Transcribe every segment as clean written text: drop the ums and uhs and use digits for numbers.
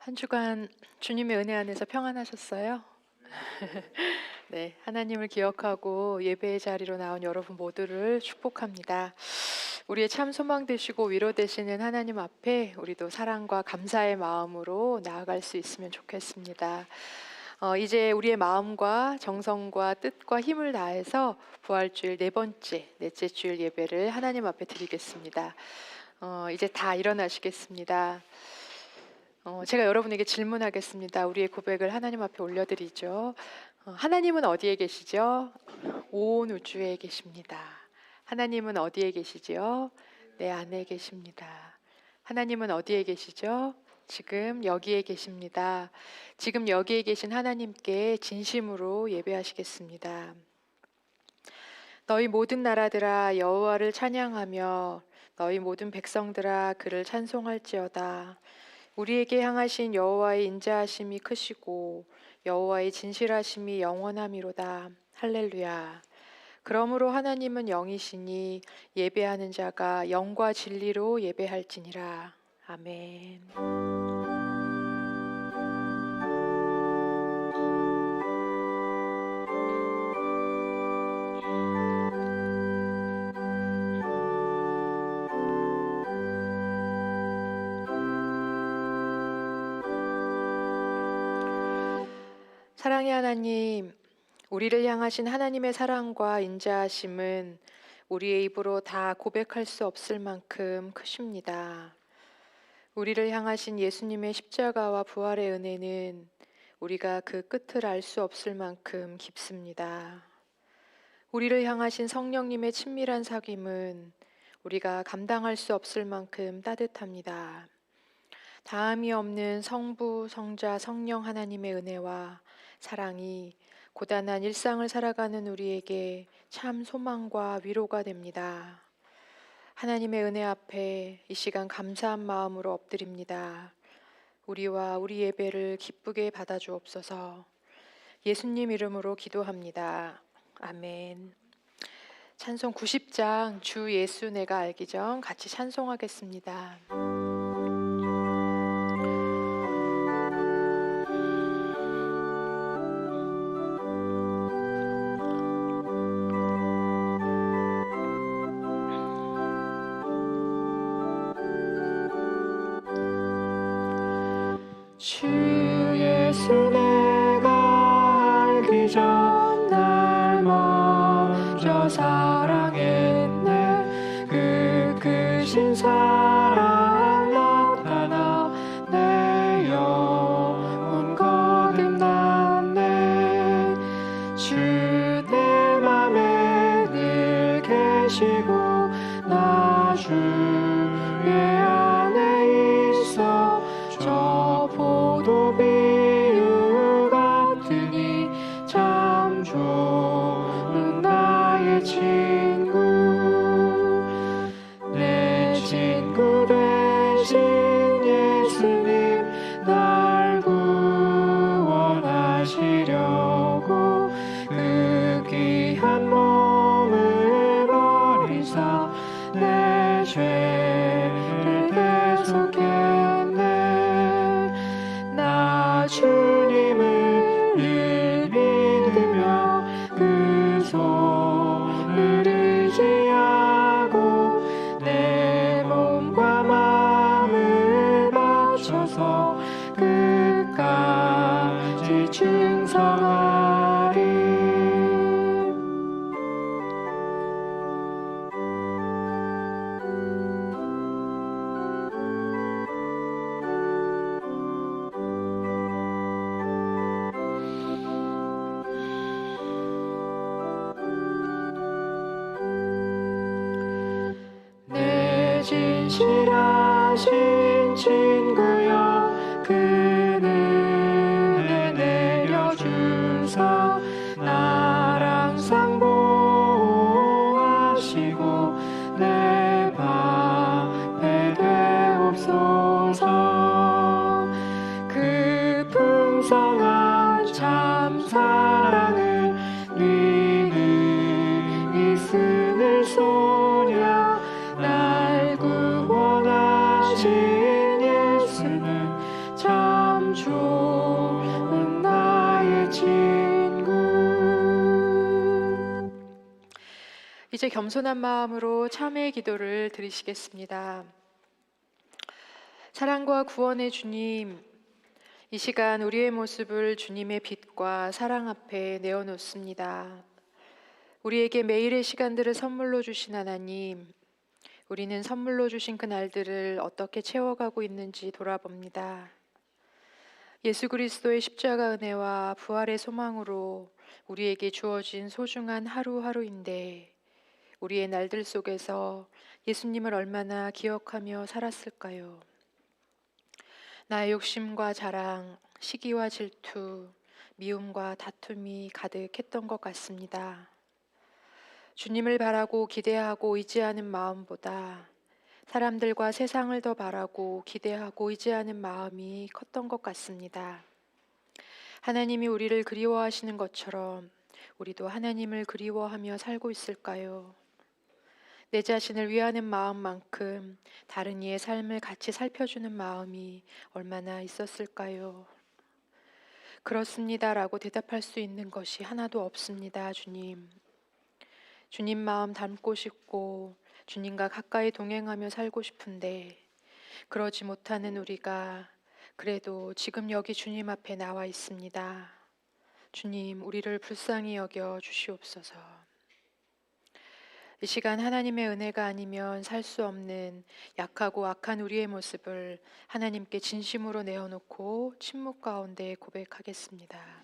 한 주간 주님의 은혜 안에서 평안하셨어요? 네, 하나님을 기억하고 예배의 자리로 나온 여러분 모두를 축복합니다. 우리의 참 소망 되시고 위로 되시는 하나님 앞에 우리도 사랑과 감사의 마음으로 나아갈 수 있으면 좋겠습니다. 이제 우리의 마음과 정성과 뜻과 힘을 다해서 부활주일 넷째 주일 예배를 하나님 앞에 드리겠습니다. 이제 다 일어나시겠습니다. 제가 여러분에게 질문하겠습니다. 우리의 고백을 하나님 앞에 올려드리죠. 하나님은 어디에 계시죠? 온 우주에 계십니다. 하나님은 어디에 계시죠? 내 안에 계십니다. 하나님은 어디에 계시죠? 지금 여기에 계십니다. 지금 여기에 계신 하나님께 진심으로 예배하시겠습니다. 너희 모든 나라들아 여호와를 찬양하며 너희 모든 백성들아 그를 찬송할지어다. 우리에게 향하신 여호와의 인자하심이 크시고 여호와의 진실하심이 영원함이로다. 할렐루야. 그러므로 하나님은 영이시니 예배하는 자가 영과 진리로 예배할지니라. 아멘. 사랑의 하나님, 우리를 향하신 하나님의 사랑과 인자하심은 우리의 입으로 다 고백할 수 없을 만큼 크십니다. 우리를 향하신 예수님의 십자가와 부활의 은혜는 우리가 그 끝을 알 수 없을 만큼 깊습니다. 우리를 향하신 성령님의 친밀한 사귐은 우리가 감당할 수 없을 만큼 따뜻합니다. 다함이 없는 성부, 성자, 성령 하나님의 은혜와 사랑이 고단한 일상을 살아가는 우리에게 참 소망과 위로가 됩니다. 하나님의 은혜 앞에 이 시간 감사한 마음으로 엎드립니다. 우리와 우리 예배를 기쁘게 받아주옵소서. 예수님 이름으로 기도합니다. 아멘. 찬송 90장 주 예수 내가 알기 전 같이 찬송하겠습니다. 주 예수 내가 알기 전 날 먼저 사랑했네. 그 크신 사랑 나타나 내 영혼 거듭났네. 주 내 맘에 늘 계시고 나 주의 안에 있어. 저 포도 비유 같으니 참 좋은 나의 친구. 내 친구 되신 예수님 날 구원하시려고 그 귀한 몸을 버리사 내 죄를 대속했네. 나 주님을 늘 믿으며 그 손을 의지하고 내 몸과 마음을 바쳐서 끝까지 충성하리. 내 진실하신 친구여 그 은혜 내려주사 날 항상 보호하시고 내 방패 되옵소서. 그 풍성한 참 사랑을 위는 있으늘 소냐 날 구원하신 이제 겸손한 마음으로 참회의 기도를 드리시겠습니다. 사랑과 구원의 주님, 이 시간 우리의 모습을 주님의 빛과 사랑 앞에 내어놓습니다. 우리에게 매일의 시간들을 선물로 주신 하나님, 우리는 선물로 주신 그 날들을 어떻게 채워가고 있는지 돌아봅니다. 예수 그리스도의 십자가 은혜와 부활의 소망으로 우리에게 주어진 소중한 하루하루인데 우리의 날들 속에서 예수님을 얼마나 기억하며 살았을까요? 나의 욕심과 자랑, 시기와 질투, 미움과 다툼이 가득했던 것 같습니다. 주님을 바라고 기대하고 의지하는 마음보다 사람들과 세상을 더 바라고 기대하고 의지하는 마음이 컸던 것 같습니다. 하나님이 우리를 그리워하시는 것처럼 우리도 하나님을 그리워하며 살고 있을까요? 내 자신을 위하는 마음만큼 다른 이의 삶을 같이 살펴주는 마음이 얼마나 있었을까요? 그렇습니다라고 대답할 수 있는 것이 하나도 없습니다, 주님. 주님 마음 닮고 싶고 주님과 가까이 동행하며 살고 싶은데 그러지 못하는 우리가 그래도 지금 여기 주님 앞에 나와 있습니다. 주님, 우리를 불쌍히 여겨 주시옵소서. 이 시간 하나님의 은혜가 아니면 살 수 없는 약하고 악한 우리의 모습을 하나님께 진심으로 내어놓고 침묵 가운데 고백하겠습니다.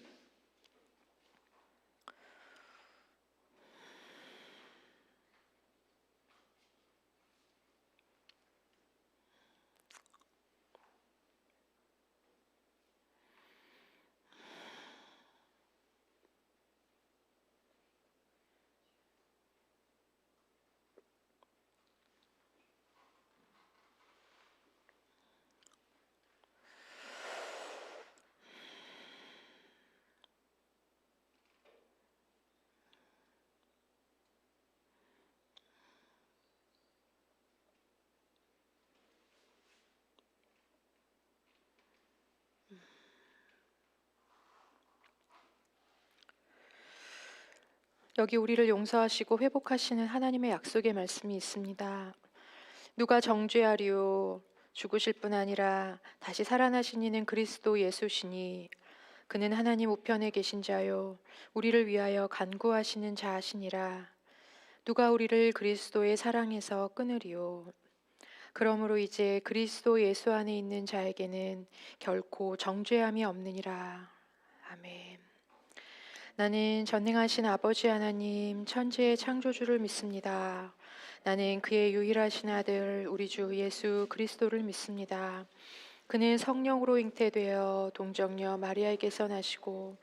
여기 우리를 용서하시고 회복하시는 하나님의 약속의 말씀이 있습니다. 누가 정죄하리요? 죽으실 뿐 아니라 다시 살아나신 이는 그리스도 예수시니 그는 하나님 우편에 계신 자요 우리를 위하여 간구하시는 자시니라. 누가 우리를 그리스도의 사랑에서 끊으리요? 그러므로 이제 그리스도 예수 안에 있는 자에게는 결코 정죄함이 없느니라. 아멘. 나는 전능하신 아버지 하나님 천지의 창조주를 믿습니다. 나는 그의 유일하신 아들 우리 주 예수 그리스도를 믿습니다. 그는 성령으로 잉태되어 동정녀 마리아에게서 나시고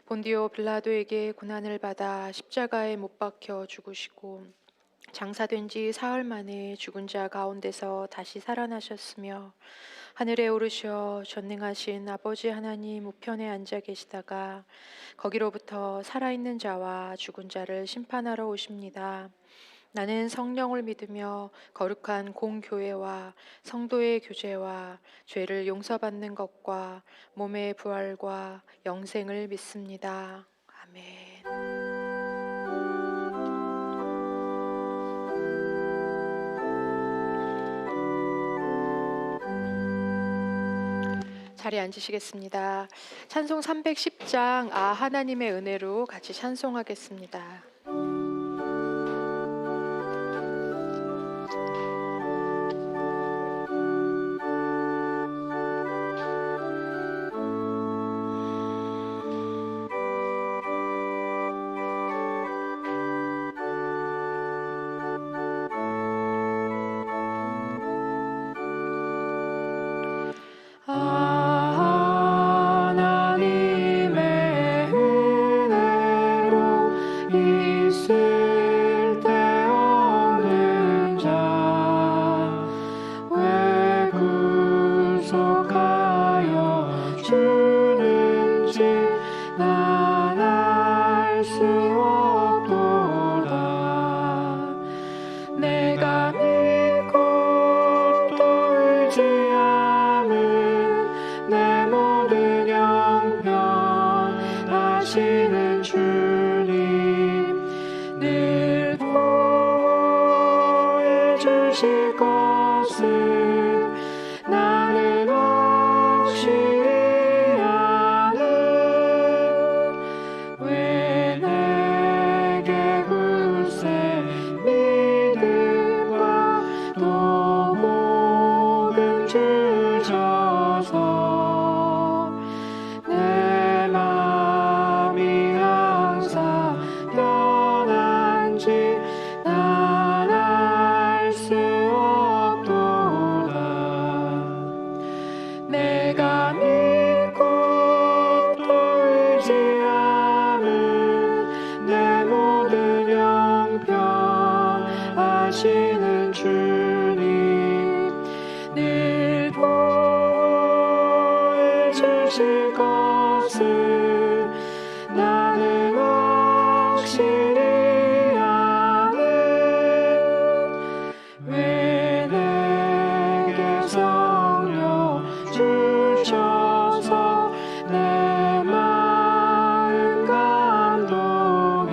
본디오 빌라도에게 고난을 받아 십자가에 못 박혀 죽으시고 장사된 지 사흘 만에 죽은 자 가운데서 다시 살아나셨으며 하늘에 오르셔 전능하신 아버지 하나님 우편에 앉아 계시다가 거기로부터 살아있는 자와 죽은 자를 심판하러 오십니다. 나는 성령을 믿으며 거룩한 공교회와 성도의 교제와 죄를 용서받는 것과 몸의 부활과 영생을 믿습니다. 아멘. 자리에 앉으시겠습니다. 찬송 310장 하나님의 은혜로 같이 찬송하겠습니다. 하나님의 은혜로 주실 것을 나는 확실히 아는 왜 내게 굳세 믿음과 또 복음 주셔서 내 마음이 항상 편한지 난 알 수 없도다. 내가 믿고 또 의지하는 내 모든 형편하시는 주님 늘 보호해 주실 것을 나는 확실히 아는 왜 내게 성령 주셔서 내 마음 감동해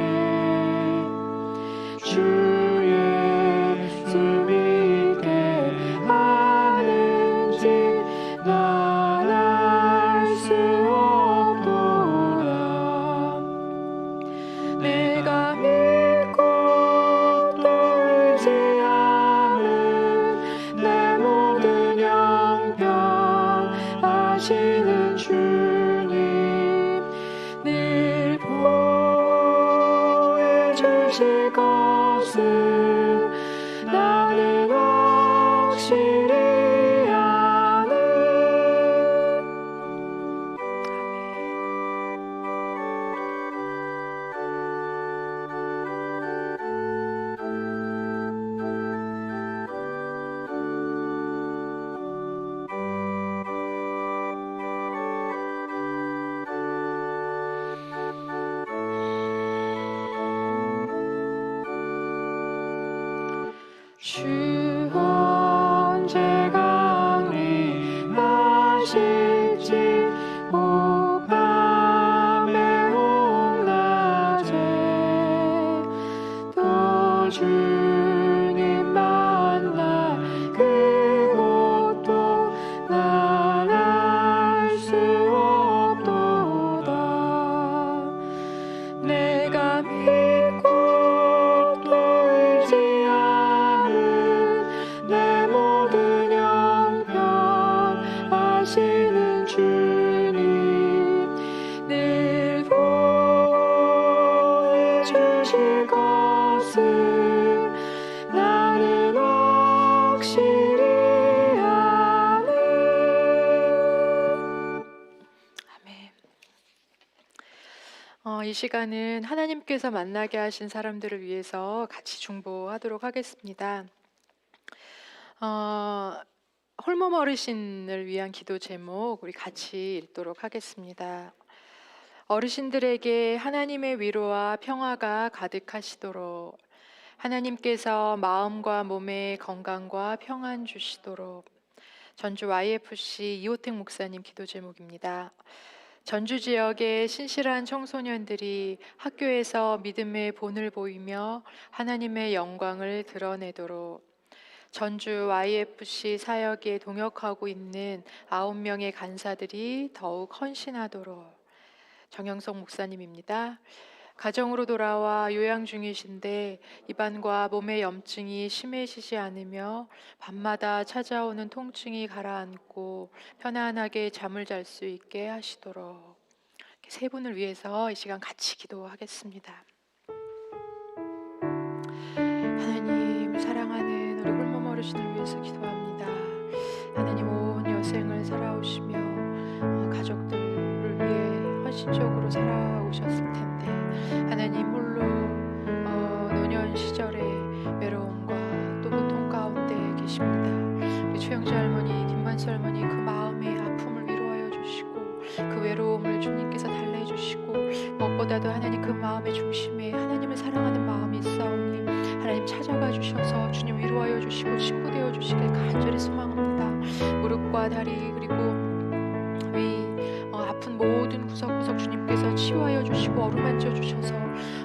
주 예수 믿게 하는지 난 알 수 없도다. 내가 믿고 또 의지하는 내 모든 형편하시는 주님 늘 보호해 주실 것을 나는 확실히 아는 주 언제 강림하실지 오 밤에 오 낮에 또 주님 만날 그곳도 난 알 수 없도다. 내가 믿고 또 의지하는 내 모든 형편하시는 주님 늘 보호해 주실 것을 나는 확실히 아는 아멘. 이 시간은 하나님께서 만나게 하신 사람들을 위해서 같이 중보하도록 하겠습니다. 홀몸 어르신을 위한 기도 제목 우리 같이 읽도록 하겠습니다. 어르신들에게 하나님의 위로와 평화가 가득하시도록 하나님께서 마음과 몸의 건강과 평안 주시도록. 전주 YFC 이호택 목사님 기도 제목입니다. 전주 지역의 신실한 청소년들이 학교에서 믿음의 본을 보이며 하나님의 영광을 드러내도록. 전주 YFC 사역에 동역하고 있는 9명의 간사들이 더욱 헌신하도록. 정영석 목사님입니다. 가정으로 돌아와 요양 중이신데 입안과 몸의 염증이 심해지지 않으며 밤마다 찾아오는 통증이 가라앉고 편안하게 잠을 잘 수 있게 하시도록. 이렇게 세 분을 위해서 이 시간 같이 기도하겠습니다. 하나님 사랑하는 우리 홀몸 어르신을 위해서 기도합니다. 하나님 온 여생을 살아오시며 가족들을 위해 헌신적으로 살아오셨을 텐데 하나님 홀로 노년 시절의 외로움과 또 고통 가운데 계십니다. 우리 최영주 할머니, 김만수 할머니 그 마음의 아픔을 위로하여 주시고 그 외로움을 주님께서 달래주시고 무엇보다도 하나님 그 마음의 중심에 하나님을 사랑하는 마음이 있사오니 하나님 찾아가 주셔서 주님 위로하여 주시고 친구 되어 주시길 간절히 소망합니다. 무릎과 다리 그리고 위 아픈 모든 구석구석 주님께서 치유하여 주시고 어루만져 주셔서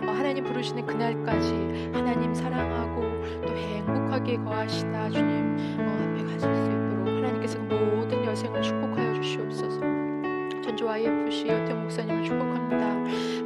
하나님 부르시는 그날까지 하나님 사랑하고 또 행복하게 거하시다 주님 앞에 가실 수 있도록 하나님께서 그 모든 여생을 축복하여 주시옵소서. 전주 YFC 여태 목사님을 축복합니다.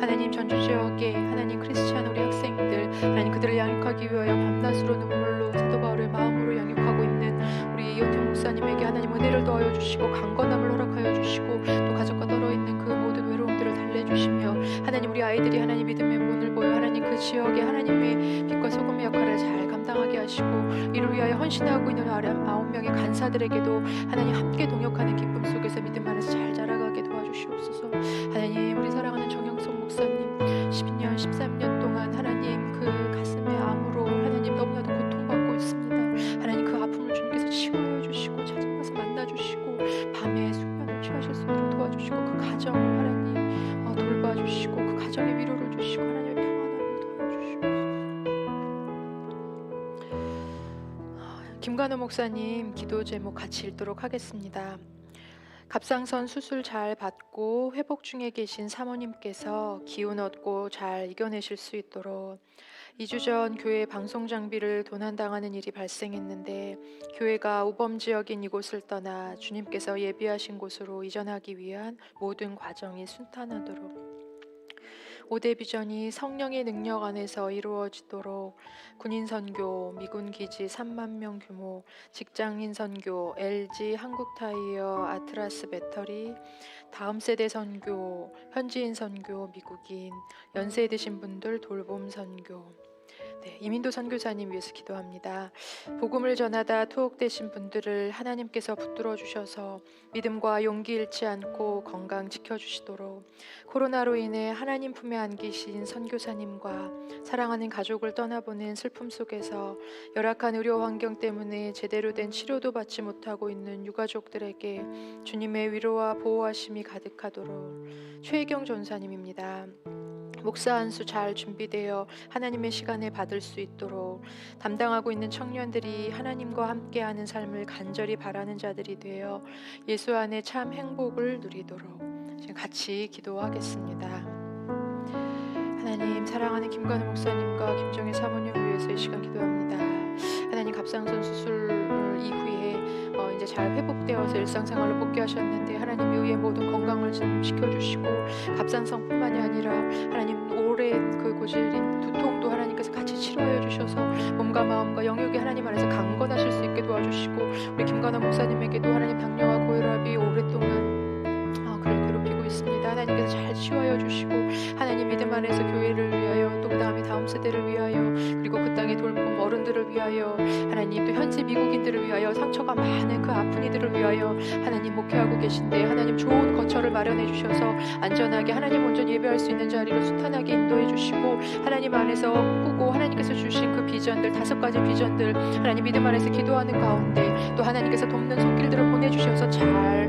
하나님 전주 지역에 하나님 크리스찬 우리 학생들 하나님 그들을 양육하기 위하여 밤낮으로 눈물로 사도 바울의 마음으로 양육하고 있는 우리 여태 목사님에게 하나님 은혜를 더하여 주시고 강건함을 허락하여 주시고 또 가족과 떨어 있는 그 모든 외로움들을 달래주시며 하나님 우리 아이들이 하나님 믿음의 문을 보여 하나님 그 지역에 하나님의 빛과 소금의 역할을 잘 감당하게 하시고 이를 위하여 헌신하고 있는 9명의 간사들에게도 하나님 함께 동역하는 기쁨 속에서 믿음 안에서 잘 자라가게 도와주시옵소서. 하나님 우리 사랑하는 정영석 목사님 12년 13년 동안 하나님 그 가슴의 암으로 하나님 너무나도 고통받고 있습니다. 하나님 그 아픔을 주님께서 치유하여 주시고 찾아가서 만나주시고 밤에 숙면을 취하실 수 있도록 도와주시고 그 가정을 하나님 돌봐주시고 그 가정에 위로를 주시고 하나님의 평안함을 더해주시옵소서. 김관우 목사님 기도 제목 같이 읽도록 하겠습니다. 갑상선 수술 잘 받고 회복 중에 계신 사모님께서 기운 얻고 잘 이겨내실 수 있도록 2주 전 교회 방송 장비를 도난당하는 일이 발생했는데 교회가 우범 지역인 이곳을 떠나 주님께서 예비하신 곳으로 이전하기 위한 모든 과정이 순탄하도록 5대 비전이 성령의 능력 안에서 이루어지도록 군인 선교, 미군 기지 3만 명 규모, 직장인 선교, LG 한국타이어, 아트라스 배터리, 다음 세대 선교, 현지인 선교, 미국인, 연세 드신 분들 돌봄 선교. 이민도 선교사님 위해서 기도합니다. 복음을 전하다 투옥되신 분들을 하나님께서 붙들어 주셔서 믿음과 용기 잃지 않고 건강 지켜주시도록 코로나로 인해 하나님 품에 안기신 선교사님과 사랑하는 가족을 떠나보낸 슬픔 속에서 열악한 의료 환경 때문에 제대로 된 치료도 받지 못하고 있는 유가족들에게 주님의 위로와 보호하심이 가득하도록 최혜경 전사님입니다. 목사 안수 잘 준비되어 하나님의 시간에 받을 수 있도록 담당하고 있는 청년들이 하나님과 함께하는 삶을 간절히 바라는 자들이 되어 예수 안에 참 행복을 누리도록 같이 기도하겠습니다. 하나님 사랑하는 김관우 목사님과 김정혜 사모님을 위해서 이 시간 기도합니다. 하나님 갑상선 수술 이후에 이제 잘 회복되어서 일상생활로 복귀하셨는데 하나님 이후에 모든 건강을 좀 지켜주시고 갑상선뿐만이 아니라 하나님 오랜 그 고질인 두통도 하나님께서 같이 치료하여 주셔서 몸과 마음과 영역이 하나님 안에서 강건하실 수 있게 도와주시고 우리 김관우 목사님에게도 하나님 당뇨와 고혈압이 오랫동안 그를 괴롭히고 있습니다. 하나님께서 잘 치유하여 주시고 하나님 믿음 안에서 교회를 위하여 또 그 다음에 다음 세대를 위하여 그리고 그 땅의 돌봄 어른들을 위하여 하나님 또 현지 미국인들을 위하여 상처가 많은 그 아픈 이들을 위하여 하나님 목회하고 계신데 하나님 좋은 거처를 마련해 주셔서 안전하게 하나님 온전히 예배할 수 있는 자리로 순탄하게 인도해 주시고 하나님 안에서 꾸고 하나님께서 주신 그 비전들 5가지 비전들 하나님 믿음 안에서 기도하는 가운데 또 하나님께서 돕는 손길들을 보내주셔서 잘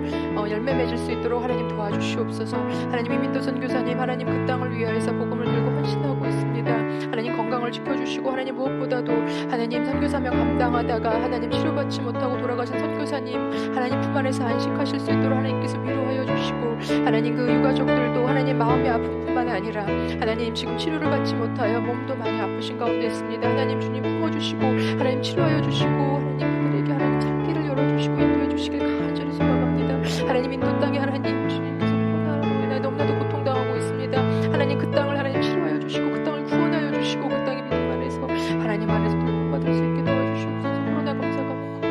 열매 맺을 수 있도록 하나님 도와주시옵소서. 하나님 이민도 선교사님 하나님 그 땅을 위하여서 복음을 들고 헌신하고 있습니다. 하나님 건강을 지켜주시고 하나님 무엇보다도 하나님 선교사명 감당하다가 하나님 치료받지 못하고 돌아가신 선교사님 하나님 품 안에서 안식하실 수 있도록 하나님께서 위로하여 주시고 하나님 그 유가족들도 하나님 마음의 아픔뿐만 아니라 하나님 지금 치료를 받지 못하여 몸도 많이 아프신 가운데 있습니다. 하나님 주님 품어주시고 하나님 치료하여 주시고 하나님 그들에게 하나님 찾기를 열어주시고 인도해 주시길 간절히 소망합니다. 하나님 인도 땅에 하나님 주님께서 코로나로 인해 너무나도 고통당하고 있습니다. 하나님 그 땅을 하나님 치료하여 주시고 그 땅을 구원하여 주시고 그 땅의 믿음 안에서 하나님 안에서 돌봄받을 수 있게 도와주시옵소서. 코로나 검사가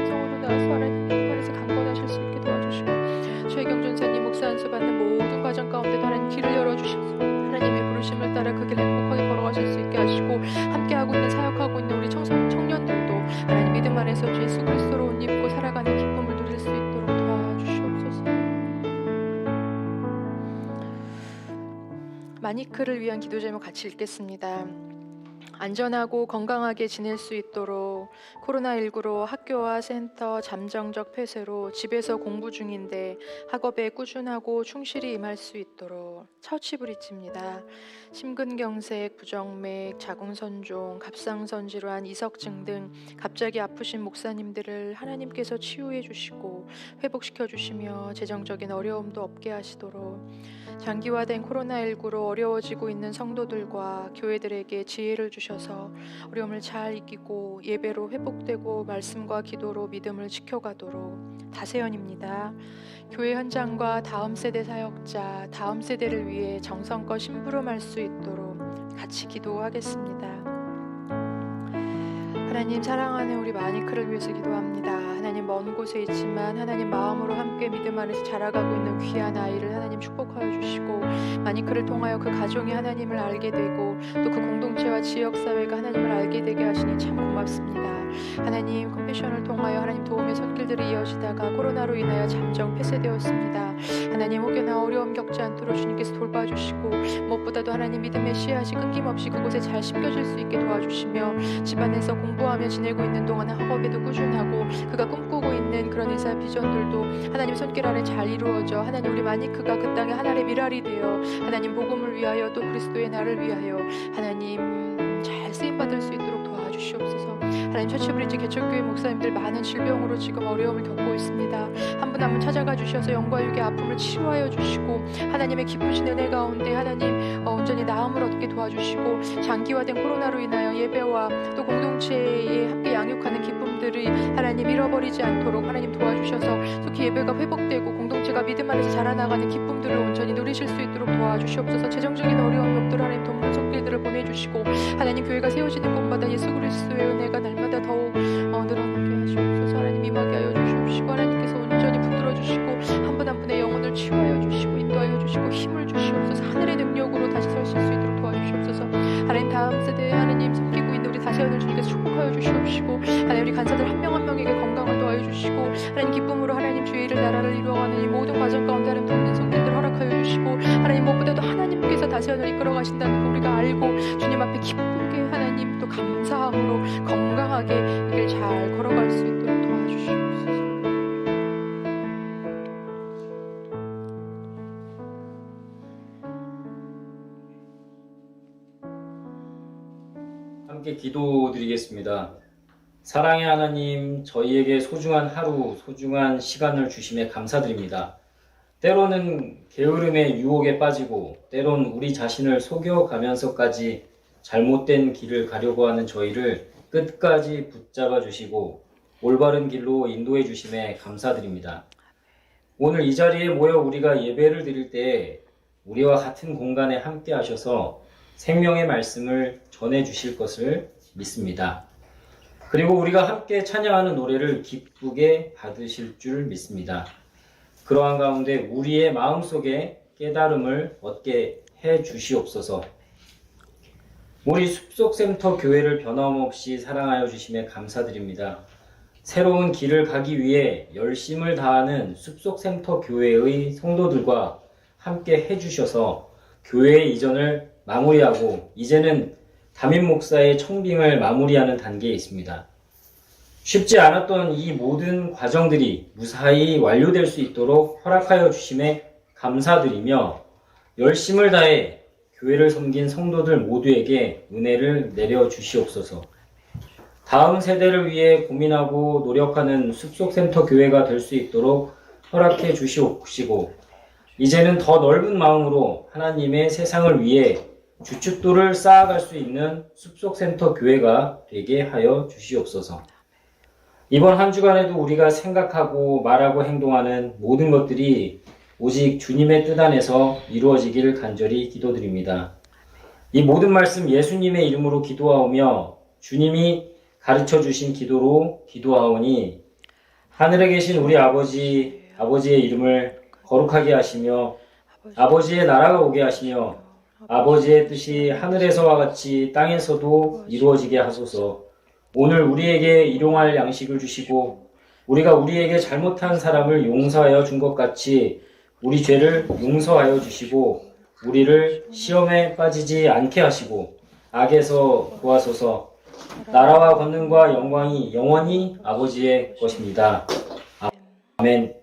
성으로 나와서 하나님 믿음 안에서 강건하실 수 있게 도와주시고 최경 전사님 목사 안수 받는 모든 과정 가운데도 하나님 길을 열어주셔서 하나님의 부르심을 따라 그 길 행복하게 걸어가실 수 있게 하시고 함께하고 있는 사역하고 있는 우리 청년들도 하나님 믿음 안에서 주 예수 그리스도로 옷 입고 살아가는 기쁨을 누릴 수 있도록 도와주시옵소서. 마니크를 위한 기도 제목 같이 읽겠습니다. 안전하고 건강하게 지낼 수 있도록 코로나19로 학교와 센터 잠정적 폐쇄로 집에서 공부 중인데 학업에 꾸준하고 충실히 임할 수 있도록 처치브릿지입니다. 심근경색, 부정맥, 자궁선종, 갑상선 질환, 이석증 등 갑자기 아프신 목사님들을 하나님께서 치유해 주시고 회복시켜 주시며 재정적인 어려움도 없게 하시도록 장기화된 코로나19로 어려워지고 있는 성도들과 교회들에게 지혜를 주시고 도와주셔서 어려움을 잘 이기고 예배로 회복되고 말씀과 기도로 믿음을 지켜가도록 다세연입니다. 교회 현장과 다음 세대 사역자, 다음 세대를 위해 정성껏 심부름할 수 있도록 같이 기도하겠습니다. 하나님, 사랑하는 우리 마니크를 위해서 기도합니다. 하나님, 먼 곳에 있지만 하나님 마음으로 함께 믿음 안에서 자라가고 있는 귀한 아이를 하나님 축복하여 주시고, 마니크를 통하여 그 가정이 하나님을 알게 되고 또 그 공동체와 지역사회가 하나님을 알게 되게 하시니 참 고맙습니다. 하나님, 컴패션을 통하여 하나님 도움의 손길들이 이어지다가 코로나로 인하여 잠정 폐쇄되었습니다. 하나님, 혹여나 어려움 겪지 않도록 주님께서 돌봐주시고, 무엇보다도 하나님 믿음의 씨앗이 끊김없이 그곳에 잘 심겨질 수 있게 도와주시며, 집안에서 공부하며 지내고 있는 동안 학업에도 꾸준하고 그가 꿈꾸고 있는 그런 의사 비전들도 하나님 손길 아래 잘 이루어져 하나님 우리 마니크가 그 땅의 하나의 미랄이 되어 하나님 복음을 위하여 또 그리스도의 나를 위하여 하나님 잘 쓰임받을 수 있도록 도와주시옵소서. 하나님, 처치브리지 개척교회 목사님들 많은 질병으로 지금 어려움을 겪고 있습니다. 한 분 한 분 찾아가 주셔서 영과 육의 아픔을 치유하여 주시고 하나님의 기쁘신 은혜 가운데 하나님 온전히 나음을 얻게 도와주시고, 장기화된 코로나로 인하여 예배와 또 공동체에 함께 양육하는 기쁨들을 하나님 잃어버리지 않도록 하나님 도와주셔서 속히 예배가 회복되고 공동체가 믿음 안에서 자라나가는 기쁨들을 온전히 누리실 수 있도록 도와주시옵소서. 재정적인 어려움이 없도록 하나님 돕는 손길들을 보내주시고, 하나님 교회가 세워지는 곳마다 예수 그리스도의 은혜가 날마다 더욱 늘어나게 하시옵소서. 하나님 임하게 하여 주시옵시고, 하나님께서 온전히 붙들어 주시고 한 분 한 분의 영혼을 치유하여 주시고 인도하여 주시고 힘을 주시옵소서. 하늘의 능력으로 다시 서실 수 있도록 도와주시옵소서. 하나님, 다음 세대에 하나님 섬기고 있는 우리 다세연을 주님께서 축복하여 주시옵시고, 하나님 우리 간사들 한 명 한 명에게 건강을 더하여 주시고, 하나님 기쁨으로 하나님 주의 일을 나라를 이루어가는 이 모든 과정 가운데 하나님 돕는 손길들 허락하여 주시고, 하나님 무엇보다도 하나님께서 다세연을 이끌어 가신다는 걸 우리가 알고 주님 앞에 기쁘게 하나님 또 감사함으로 건강하게 이 길 잘 걸어갈 수 있도록 도와주시옵소서. 함께 기도드리겠습니다. 사랑의 하나님, 저희에게 소중한 하루, 소중한 시간을 주심에 감사드립니다. 때로는 게으름의 유혹에 빠지고 때론 우리 자신을 속여가면서까지 잘못된 길을 가려고 하는 저희를 끝까지 붙잡아 주시고 올바른 길로 인도해 주심에 감사드립니다. 오늘 이 자리에 모여 우리가 예배를 드릴 때 우리와 같은 공간에 함께 하셔서 생명의 말씀을 전해 주실 것을 믿습니다. 그리고 우리가 함께 찬양하는 노래를 기쁘게 받으실 줄 믿습니다. 그러한 가운데 우리의 마음속에 깨달음을 얻게 해 주시옵소서. 우리 숲속센터 교회를 변함없이 사랑하여 주심에 감사드립니다. 새로운 길을 가기 위해 열심을 다하는 숲속센터 교회의 성도들과 함께 해주셔서 교회 이전을 마무리하고 이제는 담임 목사의 청빙을 마무리하는 단계에 있습니다. 쉽지 않았던 이 모든 과정들이 무사히 완료될 수 있도록 허락하여 주심에 감사드리며 열심을 다해 교회를 섬긴 성도들 모두에게 은혜를 내려 주시옵소서. 다음 세대를 위해 고민하고 노력하는 숲속센터 교회가 될 수 있도록 허락해 주시옵시고 이제는 더 넓은 마음으로 하나님의 세상을 위해 주춧돌을 쌓아갈 수 있는 숲속센터 교회가 되게 하여 주시옵소서. 이번 한 주간에도 우리가 생각하고 말하고 행동하는 모든 것들이 오직 주님의 뜻 안에서 이루어지길 간절히 기도드립니다. 이 모든 말씀 예수님의 이름으로 기도하오며 주님이 가르쳐 주신 기도로 기도하오니 하늘에 계신 우리 아버지의 이름을 거룩하게 하시며 아버지의 나라가 오게 하시며 아버지의 뜻이 하늘에서와 같이 땅에서도 이루어지게 하소서. 오늘 우리에게 일용할 양식을 주시고 우리가 우리에게 잘못한 사람을 용서하여 준 것 같이 우리 죄를 용서하여 주시고 우리를 시험에 빠지지 않게 하시고 악에서 구하소서. 나라와 권능과 영광이 영원히 아버지의 것입니다. 아멘.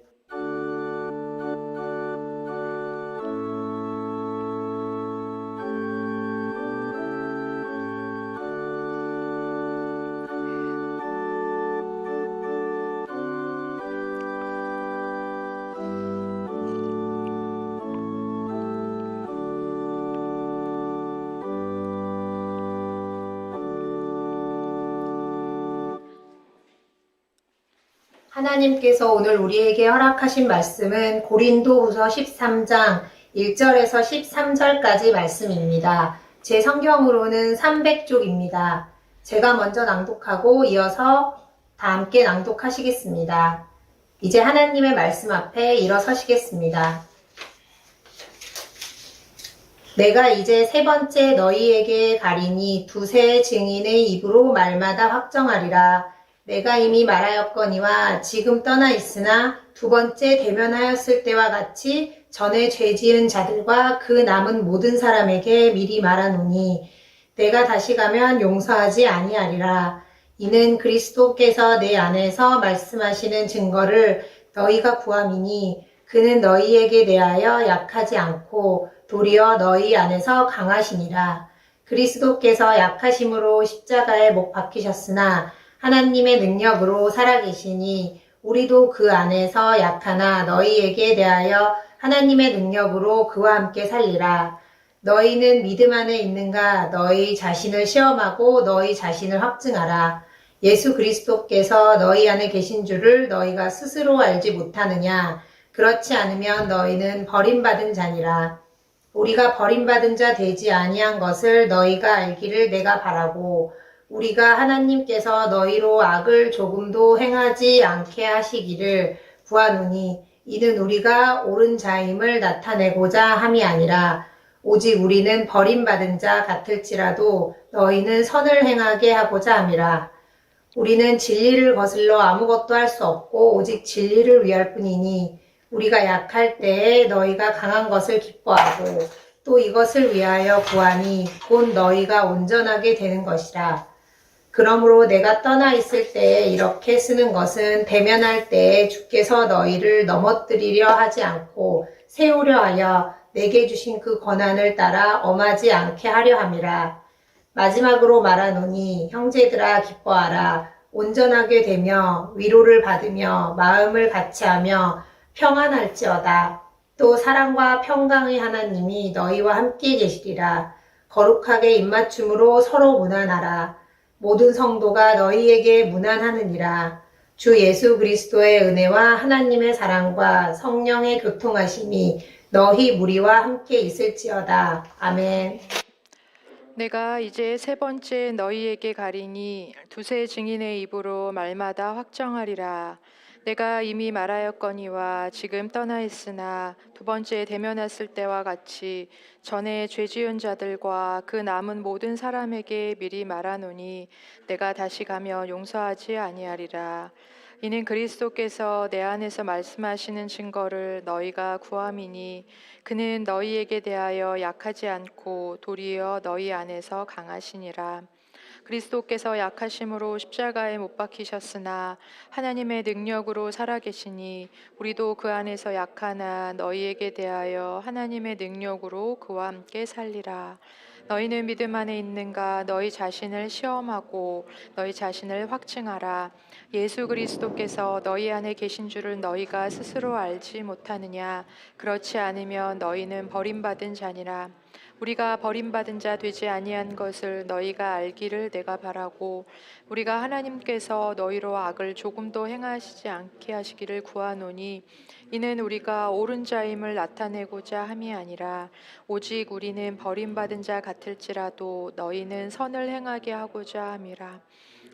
하나님께서 오늘 우리에게 허락하신 말씀은 고린도후서 13장 1절에서 13절까지 말씀입니다. 제 성경으로는 300쪽입니다. 제가 먼저 낭독하고 이어서 다 함께 낭독하시겠습니다. 이제 하나님의 말씀 앞에 일어서시겠습니다. 내가 이제 세 번째 너희에게 가리니 두세 증인의 입으로 말마다 확정하리라. 내가 이미 말하였거니와 지금 떠나 있으나 두 번째 대면하였을 때와 같이 전에 죄 지은 자들과 그 남은 모든 사람에게 미리 말하노니 내가 다시 가면 용서하지 아니하리라. 이는 그리스도께서 내 안에서 말씀하시는 증거를 너희가 구함이니 그는 너희에게 대하여 약하지 않고 도리어 너희 안에서 강하시니라. 그리스도께서 약하심으로 십자가에 못 박히셨으나 하나님의 능력으로 살아계시니 우리도 그 안에서 약하나 너희에게 대하여 하나님의 능력으로 그와 함께 살리라. 너희는 믿음 안에 있는가? 너희 자신을 시험하고 너희 자신을 확증하라. 예수 그리스도께서 너희 안에 계신 줄을 너희가 스스로 알지 못하느냐? 그렇지 않으면 너희는 버림받은 자니라. 우리가 버림받은 자 되지 아니한 것을 너희가 알기를 내가 바라고 우리가 하나님께서 너희로 악을 조금도 행하지 않게 하시기를 구하노니 이는 우리가 옳은 자임을 나타내고자 함이 아니라 오직 우리는 버림받은 자 같을지라도 너희는 선을 행하게 하고자 함이라. 우리는 진리를 거슬러 아무것도 할 수 없고 오직 진리를 위할 뿐이니 우리가 약할 때에 너희가 강한 것을 기뻐하고 또 이것을 위하여 구하니 곧 너희가 온전하게 되는 것이라. 그러므로 내가 떠나 있을 때에 이렇게 쓰는 것은 대면할 때에 주께서 너희를 넘어뜨리려 하지 않고 세우려 하여 내게 주신 그 권한을 따라 엄하지 않게 하려 함이라. 마지막으로 말하노니 형제들아 기뻐하라. 온전하게 되며 위로를 받으며 마음을 같이하며 평안할지어다. 또 사랑과 평강의 하나님이 너희와 함께 계시리라. 거룩하게 입맞춤으로 서로 문안하라. 모든 성도가 너희에게 문안하느니라. 주 예수 그리스도의 은혜와 하나님의 사랑과 성령의 교통하심이 너희 무리와 함께 있을지어다. 아멘. 내가 이제 세 번째 너희에게 가리니 두세 증인의 입으로 말마다 확정하리라. 내가 이미 말하였거니와 지금 떠나 있으나 두 번째 대면했을 때와 같이 전에 죄 지은 자들과 그 남은 모든 사람에게 미리 말하노니 내가 다시 가면 용서하지 아니하리라. 이는 그리스도께서 내 안에서 말씀하시는 증거를 너희가 구함이니 그는 너희에게 대하여 약하지 않고 도리어 너희 안에서 강하시니라. 그리스도께서 약하심으로 십자가에 못 박히셨으나 하나님의 능력으로 살아계시니 우리도 그 안에서 약하나 너희에게 대하여 하나님의 능력으로 그와 함께 살리라. 너희는 믿음 안에 있는가? 너희 자신을 시험하고 너희 자신을 확증하라. 예수 그리스도께서 너희 안에 계신 줄을 너희가 스스로 알지 못하느냐? 그렇지 않으면 너희는 버림받은 자니라. 우리가 버림받은 자 되지 아니한 것을 너희가 알기를 내가 바라고 우리가 하나님께서 너희로 악을 조금도 행하시지 않게 하시기를 구하노니 이는 우리가 옳은 자임을 나타내고자 함이 아니라 오직 우리는 버림받은 자 같을지라도 너희는 선을 행하게 하고자 함이라.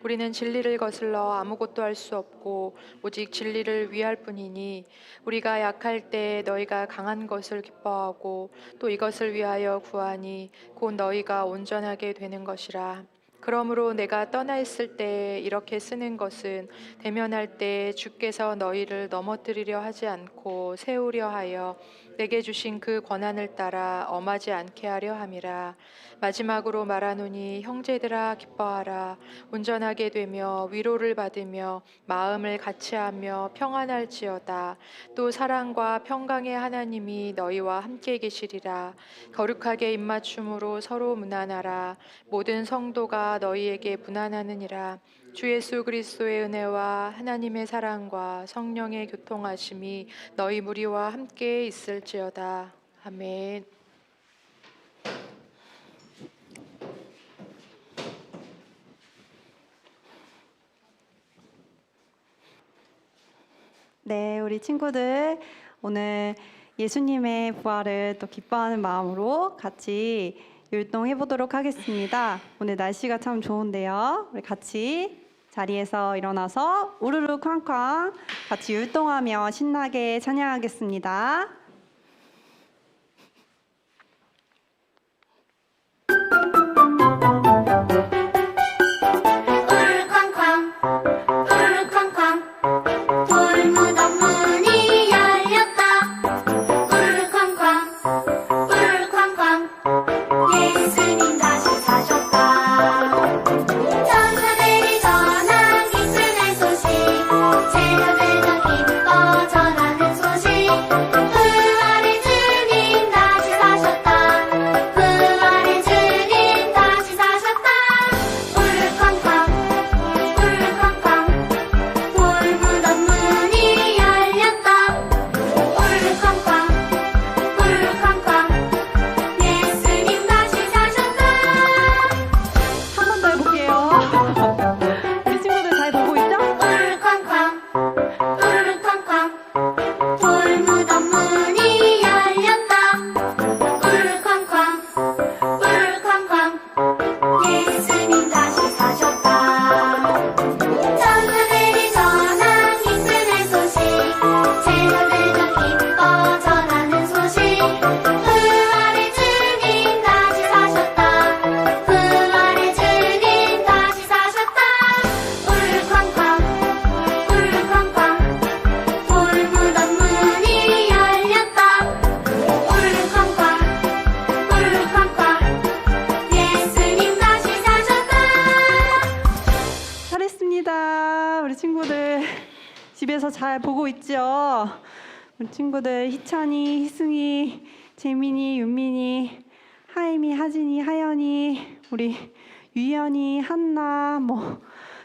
우리는 진리를 거슬러 아무것도 할 수 없고 오직 진리를 위할 뿐이니 우리가 약할 때 너희가 강한 것을 기뻐하고 또 이것을 위하여 구하니 곧 너희가 온전하게 되는 것이라. 그러므로 내가 떠나 있을 때 이렇게 쓰는 것은 대면할 때 주께서 너희를 넘어뜨리려 하지 않고 세우려 하여 내게 주신 그 권한을 따라 엄하지 않게 하려 함이라. 마지막으로 말하노니 형제들아 기뻐하라. 온전하게 되며 위로를 받으며 마음을 같이하며 평안할지어다. 또 사랑과 평강의 하나님이 너희와 함께 계시리라. 거룩하게 입맞춤으로 서로 문안하라. 모든 성도가 너희에게 문안하느니라. 주 예수 그리스도의 은혜와 하나님의 사랑과 성령의 교통하심이 너희 무리와 함께 있을지어다. 아멘. 네, 우리 친구들 오늘 예수님의 부활을 또 기뻐하는 마음으로 같이 율동해 보도록 하겠습니다. 오늘 날씨가 참 좋은데요. 우리 같이 자리에서 일어나서 우르르 쾅쾅 같이 율동하며 신나게 찬양하겠습니다. 우르르쾅쾅 우르르쾅쾅 돌무덤 문이 열렸다. 우르르쾅쾅 우르르쾅쾅 예수님 다시 사셨다. 천사들이 전한 기쁨의 소식, 제자들도 기뻐 전하는 소식. 부활의 주님 다시 사셨다. 부활의 주님 다시 사셨다. 우르르쾅쾅 우르르쾅쾅 돌무덤 문이 열렸다. 우르르쾅쾅 우르르쾅쾅 예수님 다시 사셨다. 한 번 더 해볼게요. 우리 친구들 잘 보고 있죠? 우르르쾅쾅 우르르쾅쾅 돌무덤 문이 열렸다. 우르르쾅쾅 우르르쾅쾅 예수님 다시 사셨다. 천사들이 전한 기쁨의 소식, 제자들도 기뻐 전하는 소식. 부활의 주님 다시 사셨다. 부활의 주님 다시 사셨다. 우르르쾅쾅 우르르쾅쾅 돌무덤 문이 열렸다. 우르르쾅쾅 우르르쾅쾅 예수님 다시 사셨다. 잘했습니다. 우리 친구들 집에서 잘 보고 있죠? 우리 친구들 희찬이, 희승이, 재민이, 윤민이, 하임이, 하진이, 하연이, 우리 유연이, 한나 뭐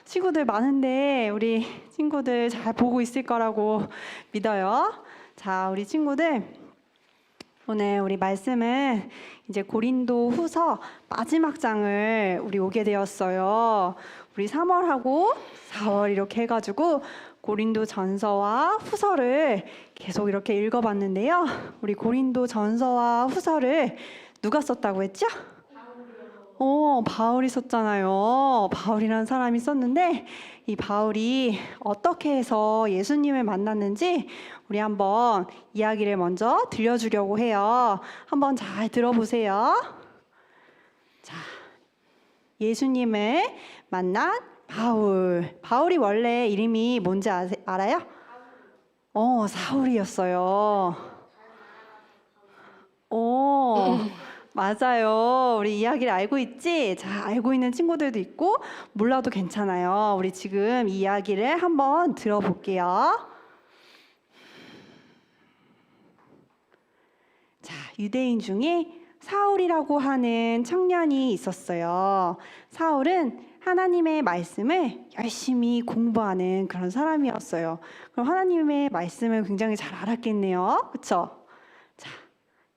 친구들 많은데 우리 친구들 잘 보고 있을 거라고 믿어요. 자, 우리 친구들 오늘 우리 말씀은 이제 고린도 후서 마지막 장을 우리 오게 되었어요. 우리 3월하고 4월 이렇게 해가지고 고린도 전서와 후서를 계속 이렇게 읽어봤는데요. 우리 고린도 전서와 후서를 누가 썼다고 했죠? 바울이 썼잖아요. 바울이라는 사람이 썼는데 이 바울이 어떻게 해서 예수님을 만났는지 우리 한번 이야기를 먼저 들려주려고 해요. 한번 잘 들어보세요. 자, 예수님을 만난 바울. 바울이 원래 이름이 뭔지 알아요? 사울이었어요. 맞아요. 우리 이야기를 알고 있지? 자, 알고 있는 친구들도 있고 몰라도 괜찮아요. 우리 지금 이 이야기를 한번 들어볼게요. 자, 유대인 중에 사울이라고 하는 청년이 있었어요. 사울은 하나님의 말씀을 열심히 공부하는 그런 사람이었어요. 그럼 하나님의 말씀을 굉장히 잘 알았겠네요. 그렇죠? 자,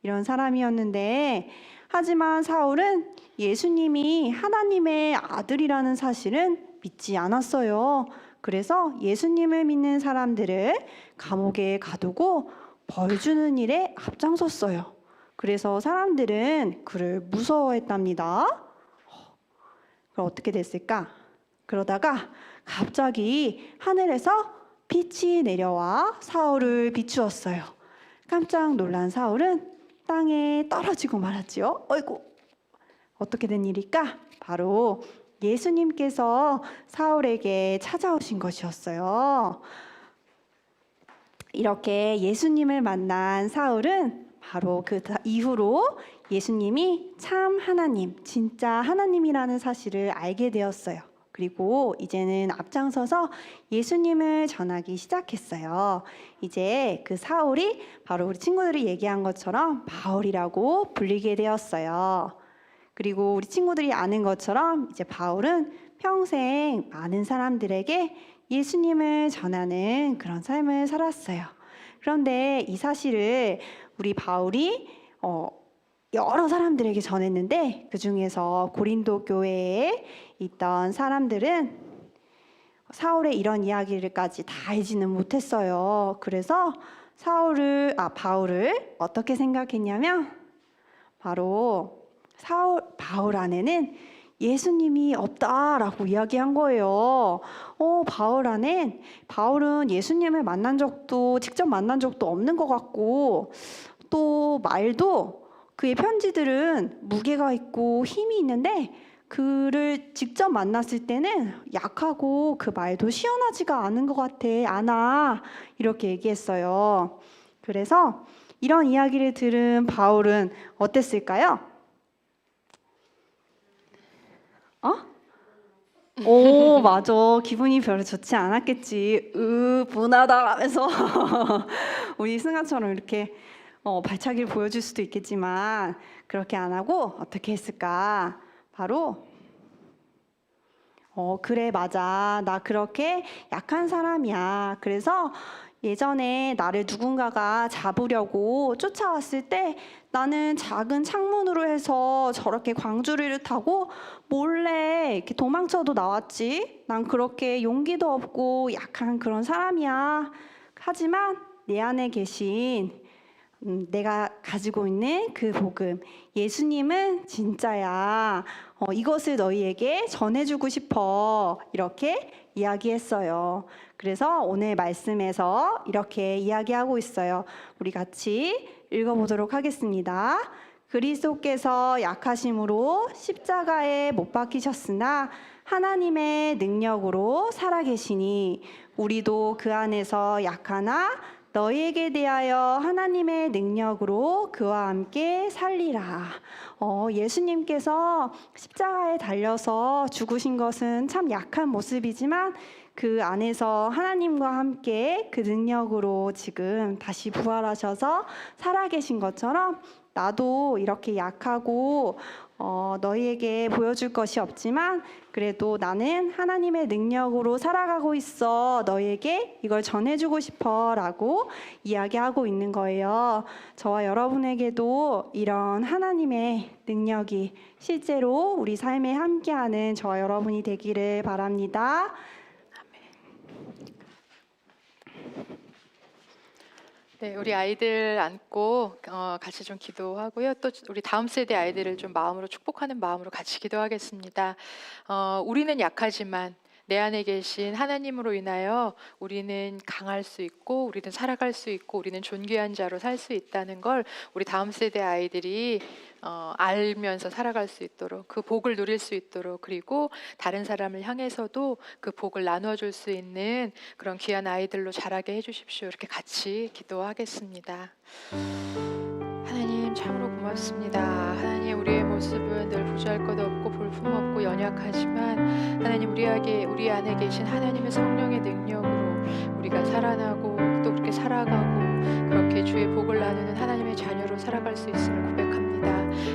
이런 사람이었는데 하지만 사울은 예수님이 하나님의 아들이라는 사실은 믿지 않았어요. 그래서 예수님을 믿는 사람들을 감옥에 가두고 벌 주는 일에 앞장섰어요. 그래서 사람들은 그를 무서워했답니다. 그럼 어떻게 됐을까? 그러다가 갑자기 하늘에서 빛이 내려와 사울을 비추었어요. 깜짝 놀란 사울은 땅에 떨어지고 말았지요. 어이구, 어떻게 된 일일까? 바로 예수님께서 사울에게 찾아오신 것이었어요. 이렇게 예수님을 만난 사울은 바로 그 이후로 예수님이 참 하나님, 진짜 하나님이라는 사실을 알게 되었어요. 그리고 이제는 앞장서서 예수님을 전하기 시작했어요. 이제 그 사울이 바로 우리 친구들이 얘기한 것처럼 바울이라고 불리게 되었어요. 그리고 우리 친구들이 아는 것처럼 이제 바울은 평생 많은 사람들에게 예수님을 전하는 그런 삶을 살았어요. 그런데 이 사실을 우리 바울이 여러 사람들에게 전했는데 그 중에서 고린도 교회에 있던 사람들은 사울의 이런 이야기를까지 다 알지는 못했어요. 그래서 바울을 어떻게 생각했냐면 바로 바울 안에는 예수님이 없다라고 이야기한 거예요. 바울은 예수님을 직접 만난 적도 없는 것 같고, 또 말도 그의 편지들은 무게가 있고 힘이 있는데 그를 직접 만났을 때는 약하고 그 말도 시원하지가 않은 것 않아. 이렇게 얘기했어요. 그래서 이런 이야기를 들은 바울은 어땠을까요? 오, 맞아. 기분이 별로 좋지 않았겠지. 분하다 하면서 우리 승아처럼 이렇게 발차기를 보여줄 수도 있겠지만 그렇게 안 하고 어떻게 했을까? 바로 그래, 맞아. 나 그렇게 약한 사람이야. 그래서 예전에 나를 누군가가 잡으려고 쫓아왔을 때 나는 작은 창문으로 해서 저렇게 광주리를 타고 몰래 이렇게 도망쳐도 나왔지. 난 그렇게 용기도 없고 약한 그런 사람이야. 하지만 내 안에 계신 내가 가지고 있는 그 복음, 예수님은 진짜야. 이것을 너희에게 전해주고 싶어. 이렇게 이야기했어요. 그래서 오늘 말씀에서 이렇게 이야기하고 있어요. 우리 같이 읽어보도록 하겠습니다. 그리스도께서 약하심으로 십자가에 못 박히셨으나 하나님의 능력으로 살아계시니 우리도 그 안에서 약하나 너희에게 대하여 하나님의 능력으로 그와 함께 살리라. 예수님께서 십자가에 달려서 죽으신 것은 참 약한 모습이지만 그 안에서 하나님과 함께 그 능력으로 지금 다시 부활하셔서 살아계신 것처럼 나도 이렇게 약하고 너희에게 보여줄 것이 없지만 그래도 나는 하나님의 능력으로 살아가고 있어. 너희에게 이걸 전해주고 싶어 라고 이야기하고 있는 거예요. 저와 여러분에게도 이런 하나님의 능력이 실제로 우리 삶에 함께하는 저와 여러분이 되기를 바랍니다. 네, 우리 아이들 안고 같이 좀 기도하고요. 또 우리 다음 세대 아이들을 좀 마음으로 축복하는 마음으로 같이 기도하겠습니다. 우리는 약하지만 내 안에 계신 하나님으로 인하여 우리는 강할 수 있고 우리는 살아갈 수 있고 우리는 존귀한 자로 살 수 있다는 걸 우리 다음 세대 아이들이 알면서 살아갈 수 있도록 그 복을 누릴 수 있도록 그리고 다른 사람을 향해서도 그 복을 나눠줄 수 있는 그런 귀한 아이들로 자라게 해주십시오. 이렇게 같이 기도하겠습니다. 하나님 참으로 고맙습니다. 하나님 우리의 모습은 늘 부조할 것 없고 볼품없고 연약하지만 하나님 우리 안에 계신 하나님의 성령의 능력으로 우리가 살아나고 또 그렇게 살아가고 그렇게 주의 복을 나누는 하나님의 자녀로 살아갈 수 있음을 고백합니다.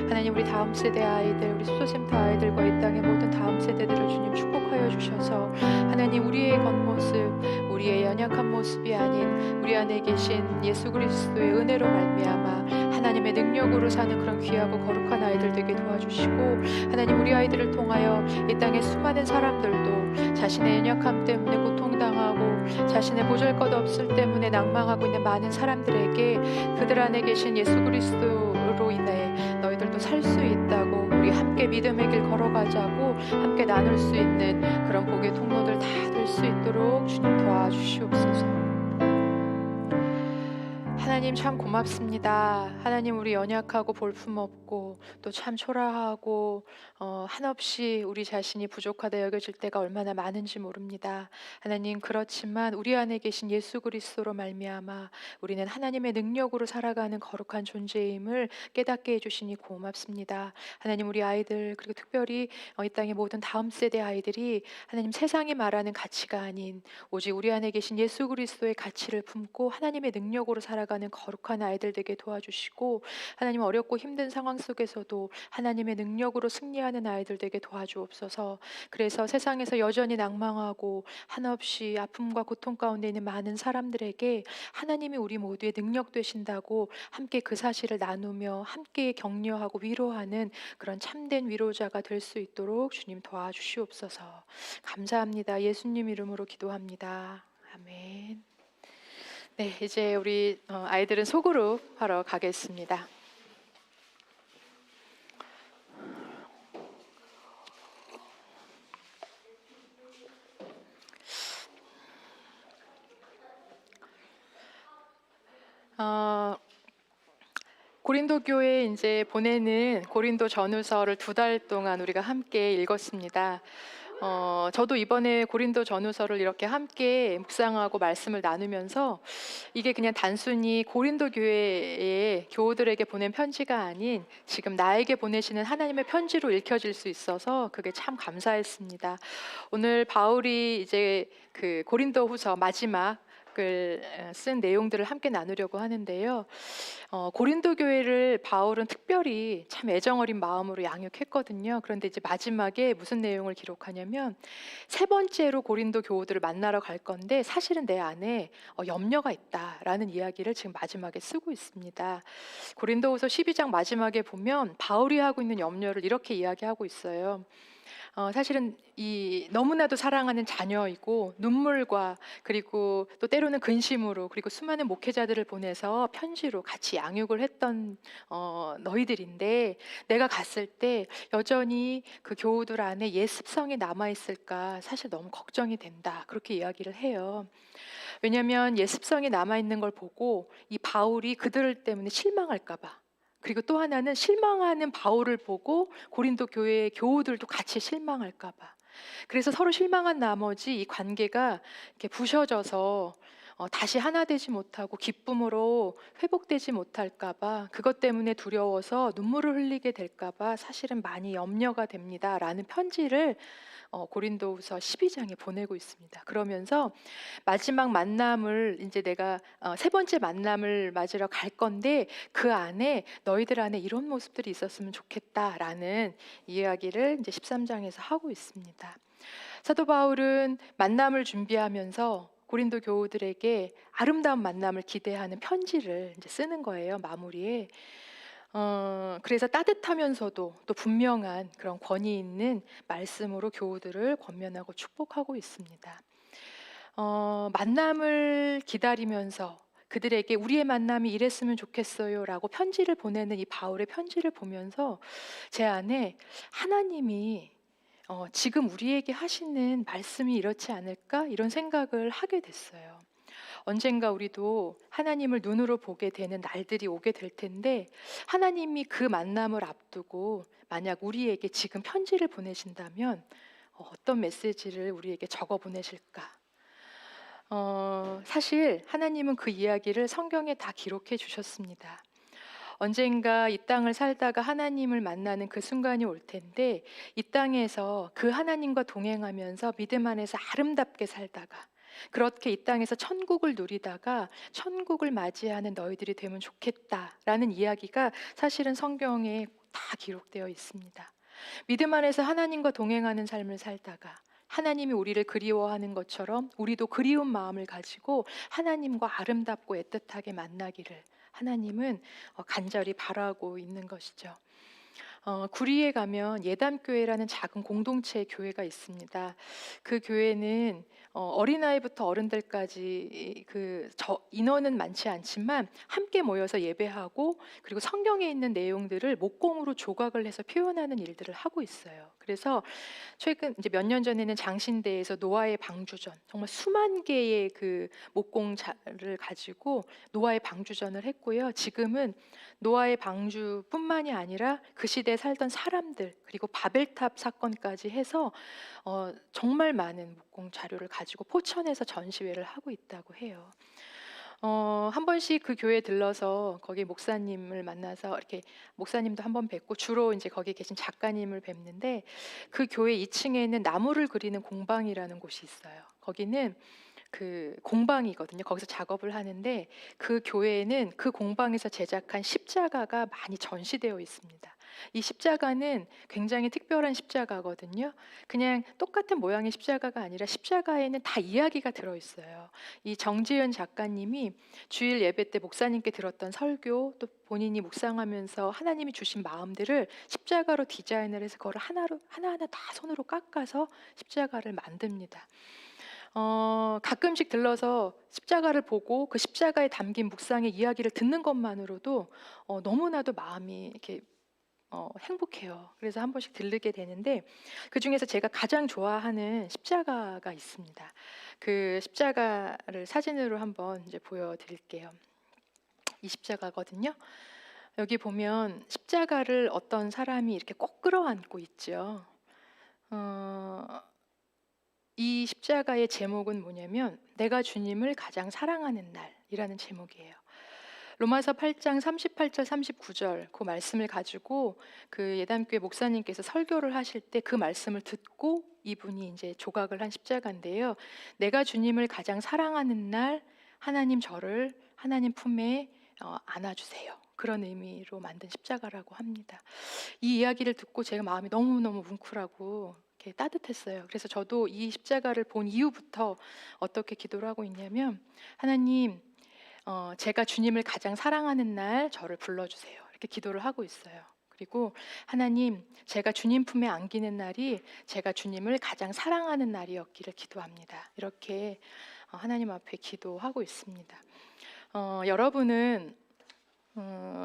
하나님 우리 다음 세대 아이들 우리 수소센터 아이들과 이 땅의 모든 다음 세대들을 주님 축복하여 주셔서 하나님 우리의 겉모습 우리의 연약한 모습이 아닌 우리 안에 계신 예수 그리스도의 은혜로 말미암아 하나님의 능력으로 사는 그런 귀하고 거룩한 아이들 되게 도와주시고 하나님 우리 아이들을 통하여 이 땅의 수많은 사람들도 자신의 연약함 때문에 고통당하고 자신의 보잘것없을 때문에 낭망하고 있는 많은 사람들에게 그들 안에 계신 예수 그리스도로 인해 너희들도 살 수 있다고 우리 함께 믿음의 길 걸어가자고 함께 나눌 수 있는 그런 복의 통로들 다 될 수 있도록 주님 도와주시옵소서. 하나님 참 고맙습니다. 하나님 우리 연약하고 볼품없고 또 참 초라하고 한없이 우리 자신이 부족하다 여겨질 때가 얼마나 많은지 모릅니다. 하나님 그렇지만 우리 안에 계신 예수 그리스도로 말미암아 우리는 하나님의 능력으로 살아가는 거룩한 존재임을 깨닫게 해주시니 고맙습니다. 하나님 우리 아이들 그리고 특별히 이 땅의 모든 다음 세대 아이들이 하나님 세상이 말하는 가치가 아닌 오직 우리 안에 계신 예수 그리스도의 가치를 품고 하나님의 능력으로 살아가는 기도하는 거룩한 아이들 되게 도와주시고, 하나님 어렵고 힘든 상황 속에서도 하나님의 능력으로 승리하는 아이들 되게 도와주옵소서. 그래서 세상에서 여전히 낭망하고 한없이 아픔과 고통 가운데 있는 많은 사람들에게 하나님이 우리 모두의 능력 되신다고 함께 그 사실을 나누며 함께 격려하고 위로하는 그런 참된 위로자가 될 수 있도록 주님 도와주시옵소서. 감사합니다. 예수님 이름으로 기도합니다. 아멘. 네, 이제 우리 아이들은 소그룹 하러 가겠습니다. 고린도 교회에 이제 보내는 고린도 전후서를 2달 동안 우리가 함께 읽었습니다. 저도 이번에 고린도 전후서를 이렇게 함께 묵상하고 말씀을 나누면서 이게 그냥 단순히 고린도 교회의 교우들에게 보낸 편지가 아닌 지금 나에게 보내시는 하나님의 편지로 읽혀질 수 있어서 그게 참 감사했습니다. 오늘 바울이 이제 그 고린도후서 마지막 쓴 내용들을 함께 나누려고 하는데요. 고린도 교회를 바울은 특별히 참 애정어린 마음으로 양육했거든요. 그런데 이제 마지막에 무슨 내용을 기록하냐면, 3번째로 고린도 교우들을 만나러 갈 건데 사실은 내 안에 염려가 있다라는 이야기를 지금 마지막에 쓰고 있습니다. 고린도후서 12장 마지막에 보면 바울이 하고 있는 염려를 이렇게 이야기하고 있어요. 사실은 이 너무나도 사랑하는 자녀이고 눈물과 그리고 또 때로는 근심으로 그리고 수많은 목회자들을 보내서 편지로 같이 양육을 했던 너희들인데, 내가 갔을 때 여전히 그 교우들 안에 옛 습성이 남아있을까 사실 너무 걱정이 된다, 그렇게 이야기를 해요. 왜냐하면 옛 습성이 남아있는 걸 보고 이 바울이 그들 때문에 실망할까 봐, 그리고 또 하나는 실망하는 바울을 보고 고린도 교회의 교우들도 같이 실망할까 봐, 그래서 서로 실망한 나머지 이 관계가 이렇게 부셔져서 다시 하나 되지 못하고 기쁨으로 회복되지 못할까 봐, 그것 때문에 두려워서 눈물을 흘리게 될까 봐 사실은 많이 염려가 됩니다 라는 편지를 고린도후서 12장에 보내고 있습니다. 그러면서 마지막 만남을 이제 내가 3번째 만남을 맞으러 갈 건데 그 안에 너희들 안에 이런 모습들이 있었으면 좋겠다라는 이야기를 이제 13장에서 하고 있습니다. 사도 바울은 만남을 준비하면서 고린도 교우들에게 아름다운 만남을 기대하는 편지를 이제 쓰는 거예요, 마무리에. 그래서 따뜻하면서도 또 분명한 그런 권위 있는 말씀으로 교우들을 권면하고 축복하고 있습니다. 만남을 기다리면서 그들에게 우리의 만남이 이랬으면 좋겠어요 라고 편지를 보내는 이 바울의 편지를 보면서 제 안에 하나님이 지금 우리에게 하시는 말씀이 이렇지 않을까, 이런 생각을 하게 됐어요. 언젠가 우리도 하나님을 눈으로 보게 되는 날들이 오게 될 텐데, 하나님이 그 만남을 앞두고 만약 우리에게 지금 편지를 보내신다면 어떤 메시지를 우리에게 적어 보내실까? 사실 하나님은 그 이야기를 성경에 다 기록해 주셨습니다. 언젠가 이 땅을 살다가 하나님을 만나는 그 순간이 올 텐데, 이 땅에서 그 하나님과 동행하면서 믿음 안에서 아름답게 살다가 그렇게 이 땅에서 천국을 누리다가 천국을 맞이하는 너희들이 되면 좋겠다라는 이야기가 사실은 성경에 다 기록되어 있습니다. 믿음 안에서 하나님과 동행하는 삶을 살다가 하나님이 우리를 그리워하는 것처럼 우리도 그리운 마음을 가지고 하나님과 아름답고 애틋하게 만나기를 하나님은 간절히 바라고 있는 것이죠. 구리에 가면 예담교회라는 작은 공동체 교회가 있습니다. 그 교회는 어린아이부터 어른들까지 인원은 많지 않지만 함께 모여서 예배하고 그리고 성경에 있는 내용들을 목공으로 조각을 해서 표현하는 일들을 하고 있어요. 그래서 최근 이제 몇 년 전에는 장신대에서 노아의 방주전, 정말 수만 개의 그 목공자를 가지고 노아의 방주전을 했고요. 지금은 노아의 방주뿐만이 아니라 그 시대에 살던 사람들, 그리고 바벨탑 사건까지 해서 정말 많은 목공 자료를 가지고 포천에서 전시회를 하고 있다고 해요. 한 번씩 그 교회에 들러서 거기 목사님을 만나서 이렇게 목사님도 한 번 뵙고, 주로 이제 거기 계신 작가님을 뵙는데, 그 교회 2층에 있는 나무를 그리는 공방이라는 곳이 있어요. 거기는 그 공방이거든요. 거기서 작업을 하는데 그 교회에는 그 공방에서 제작한 십자가가 많이 전시되어 있습니다. 이 십자가는 굉장히 특별한 십자가거든요. 그냥 똑같은 모양의 십자가가 아니라 십자가에는 다 이야기가 들어있어요. 이 정지은 작가님이 주일 예배 때 목사님께 들었던 설교, 또 본인이 묵상하면서 하나님이 주신 마음들을 십자가로 디자인을 해서 그걸 하나하나 다 손으로 깎아서 십자가를 만듭니다. 가끔씩 들러서 십자가를 보고 그 십자가에 담긴 묵상의 이야기를 듣는 것만으로도 너무나도 마음이 이렇게 행복해요. 그래서 한 번씩 들르게 되는데 그 중에서 제가 가장 좋아하는 십자가가 있습니다. 그 십자가를 사진으로 한번 이제 보여드릴게요. 이 십자가거든요. 여기 보면 십자가를 어떤 사람이 이렇게 꼭 끌어안고 있죠. 이 십자가의 제목은 뭐냐면 내가 주님을 가장 사랑하는 날이라는 제목이에요. 로마서 8장 38절 39절 그 말씀을 가지고 그 예담교회 목사님께서 설교를 하실 때 그 말씀을 듣고 이분이 이제 조각을 한 십자가인데요. 내가 주님을 가장 사랑하는 날 하나님 저를 하나님 품에 안아주세요. 그런 의미로 만든 십자가라고 합니다. 이 이야기를 듣고 제가 마음이 너무너무 뭉클하고 이렇게 따뜻했어요. 그래서 저도 이 십자가를 본 이후부터 어떻게 기도를 하고 있냐면 하나님 제가 주님을 가장 사랑하는 날 저를 불러주세요. 이렇게 기도를 하고 있어요. 그리고 하나님 제가 주님 품에 안기는 날이 제가 주님을 가장 사랑하는 날이었기를 기도합니다. 이렇게 하나님 앞에 기도하고 있습니다. 여러분은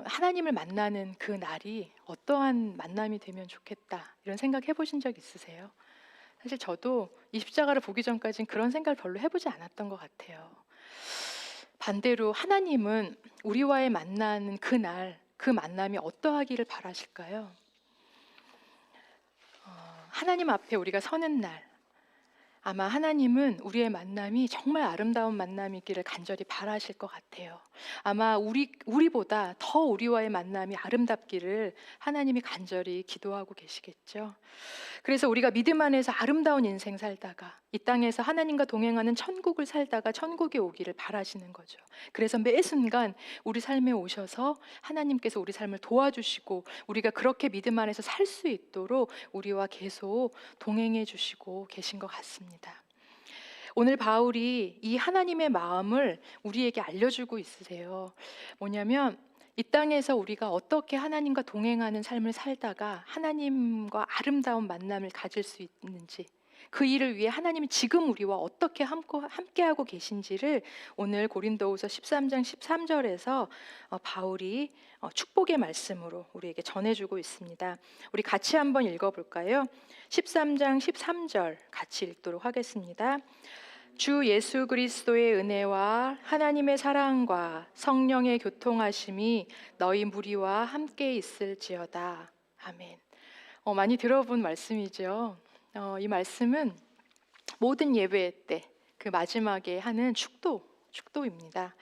하나님을 만나는 그 날이 어떠한 만남이 되면 좋겠다 이런 생각 해보신 적 있으세요? 사실 저도 이 십자가를 보기 전까지는 그런 생각을 별로 해보지 않았던 것 같아요. 반대로 하나님은 우리와의 만나는 그날 그 만남이 어떠하기를 바라실까요? 하나님 앞에 우리가 서는 날 아마 하나님은 우리의 만남이 정말 아름다운 만남이기를 간절히 바라실 것 같아요. 아마 우리보다 더 우리와의 만남이 아름답기를 하나님이 간절히 기도하고 계시겠죠. 그래서 우리가 믿음 안에서 아름다운 인생 살다가 이 땅에서 하나님과 동행하는 천국을 살다가 천국에 오기를 바라시는 거죠. 그래서 매 순간 우리 삶에 오셔서 하나님께서 우리 삶을 도와주시고 우리가 그렇게 믿음 안에서 살 수 있도록 우리와 계속 동행해 주시고 계신 것 같습니다. 오늘 바울이 이 하나님의 마음을 우리에게 알려주고 있으세요. 뭐냐면 이 땅에서 우리가 어떻게 하나님과 동행하는 삶을 살다가 하나님과 아름다운 만남을 가질 수 있는지 그 일을 위해 하나님이 지금 우리와 어떻게 함께하고 계신지를 오늘 고린도후서 13장 13절에서 바울이 축복의 말씀으로 우리에게 전해주고 있습니다. 우리 같이 한번 읽어볼까요? 13장 13절 같이 읽도록 하겠습니다. 주 예수 그리스도의 은혜와 하나님의 사랑과 성령의 교통하심이 너희 무리와 함께 있을지어다. 아멘. 많이 들어본 말씀이죠. 이 말씀은 모든 예배 때 그 마지막에 하는 축도입니다.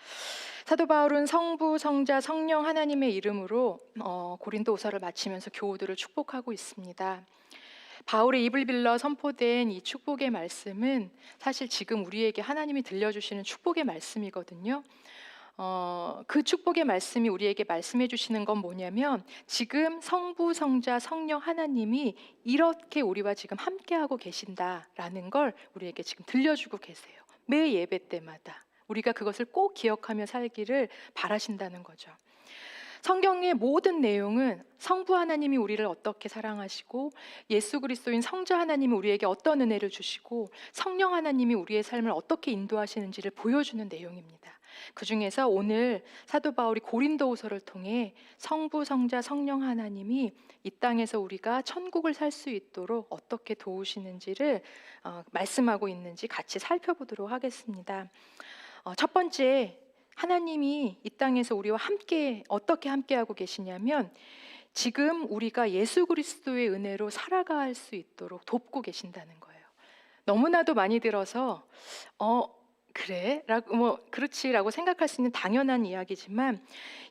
사도 바울은 성부, 성자, 성령 하나님의 이름으로 고린도후서를 마치면서 교우들을 축복하고 있습니다. 바울의 입을 빌려 선포된 이 축복의 말씀은 사실 지금 우리에게 하나님이 들려주시는 축복의 말씀이거든요. 그 축복의 말씀이 우리에게 말씀해 주시는 건 뭐냐면 지금 성부, 성자, 성령 하나님이 이렇게 우리와 지금 함께하고 계신다라는 걸 우리에게 지금 들려주고 계세요. 매 예배 때마다 우리가 그것을 꼭 기억하며 살기를 바라신다는 거죠. 성경의 모든 내용은 성부 하나님이 우리를 어떻게 사랑하시고 예수 그리스도인 성자 하나님이 우리에게 어떤 은혜를 주시고 성령 하나님이 우리의 삶을 어떻게 인도하시는지를 보여주는 내용입니다. 그 중에서 오늘 사도 바울이 고린도후서를 통해 성부, 성자, 성령 하나님이 이 땅에서 우리가 천국을 살 수 있도록 어떻게 도우시는지를 말씀하고 있는지 같이 살펴보도록 하겠습니다. 첫 번째, 하나님이 이 땅에서 우리와 함께 어떻게 함께하고 계시냐면 지금 우리가 예수 그리스도의 은혜로 살아갈 수 있도록 돕고 계신다는 거예요. 너무나도 많이 들어서 그래? 그렇지라고 생각할 수 있는 당연한 이야기지만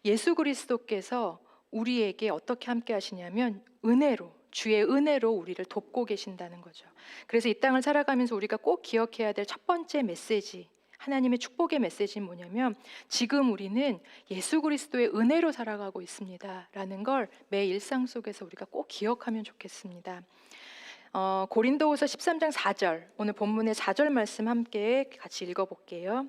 예수 그리스도께서 우리에게 어떻게 함께 하시냐면 은혜로, 주의 은혜로 우리를 돕고 계신다는 거죠. 그래서 이 땅을 살아가면서 우리가 꼭 기억해야 될 첫 번째 메시지 하나님의 축복의 메시지는 뭐냐면 지금 우리는 예수 그리스도의 은혜로 살아가고 있습니다 라는 걸 매 일상 속에서 우리가 꼭 기억하면 좋겠습니다. 고린도후서 13장 4절, 오늘 본문의 4절 말씀 함께 같이 읽어볼게요.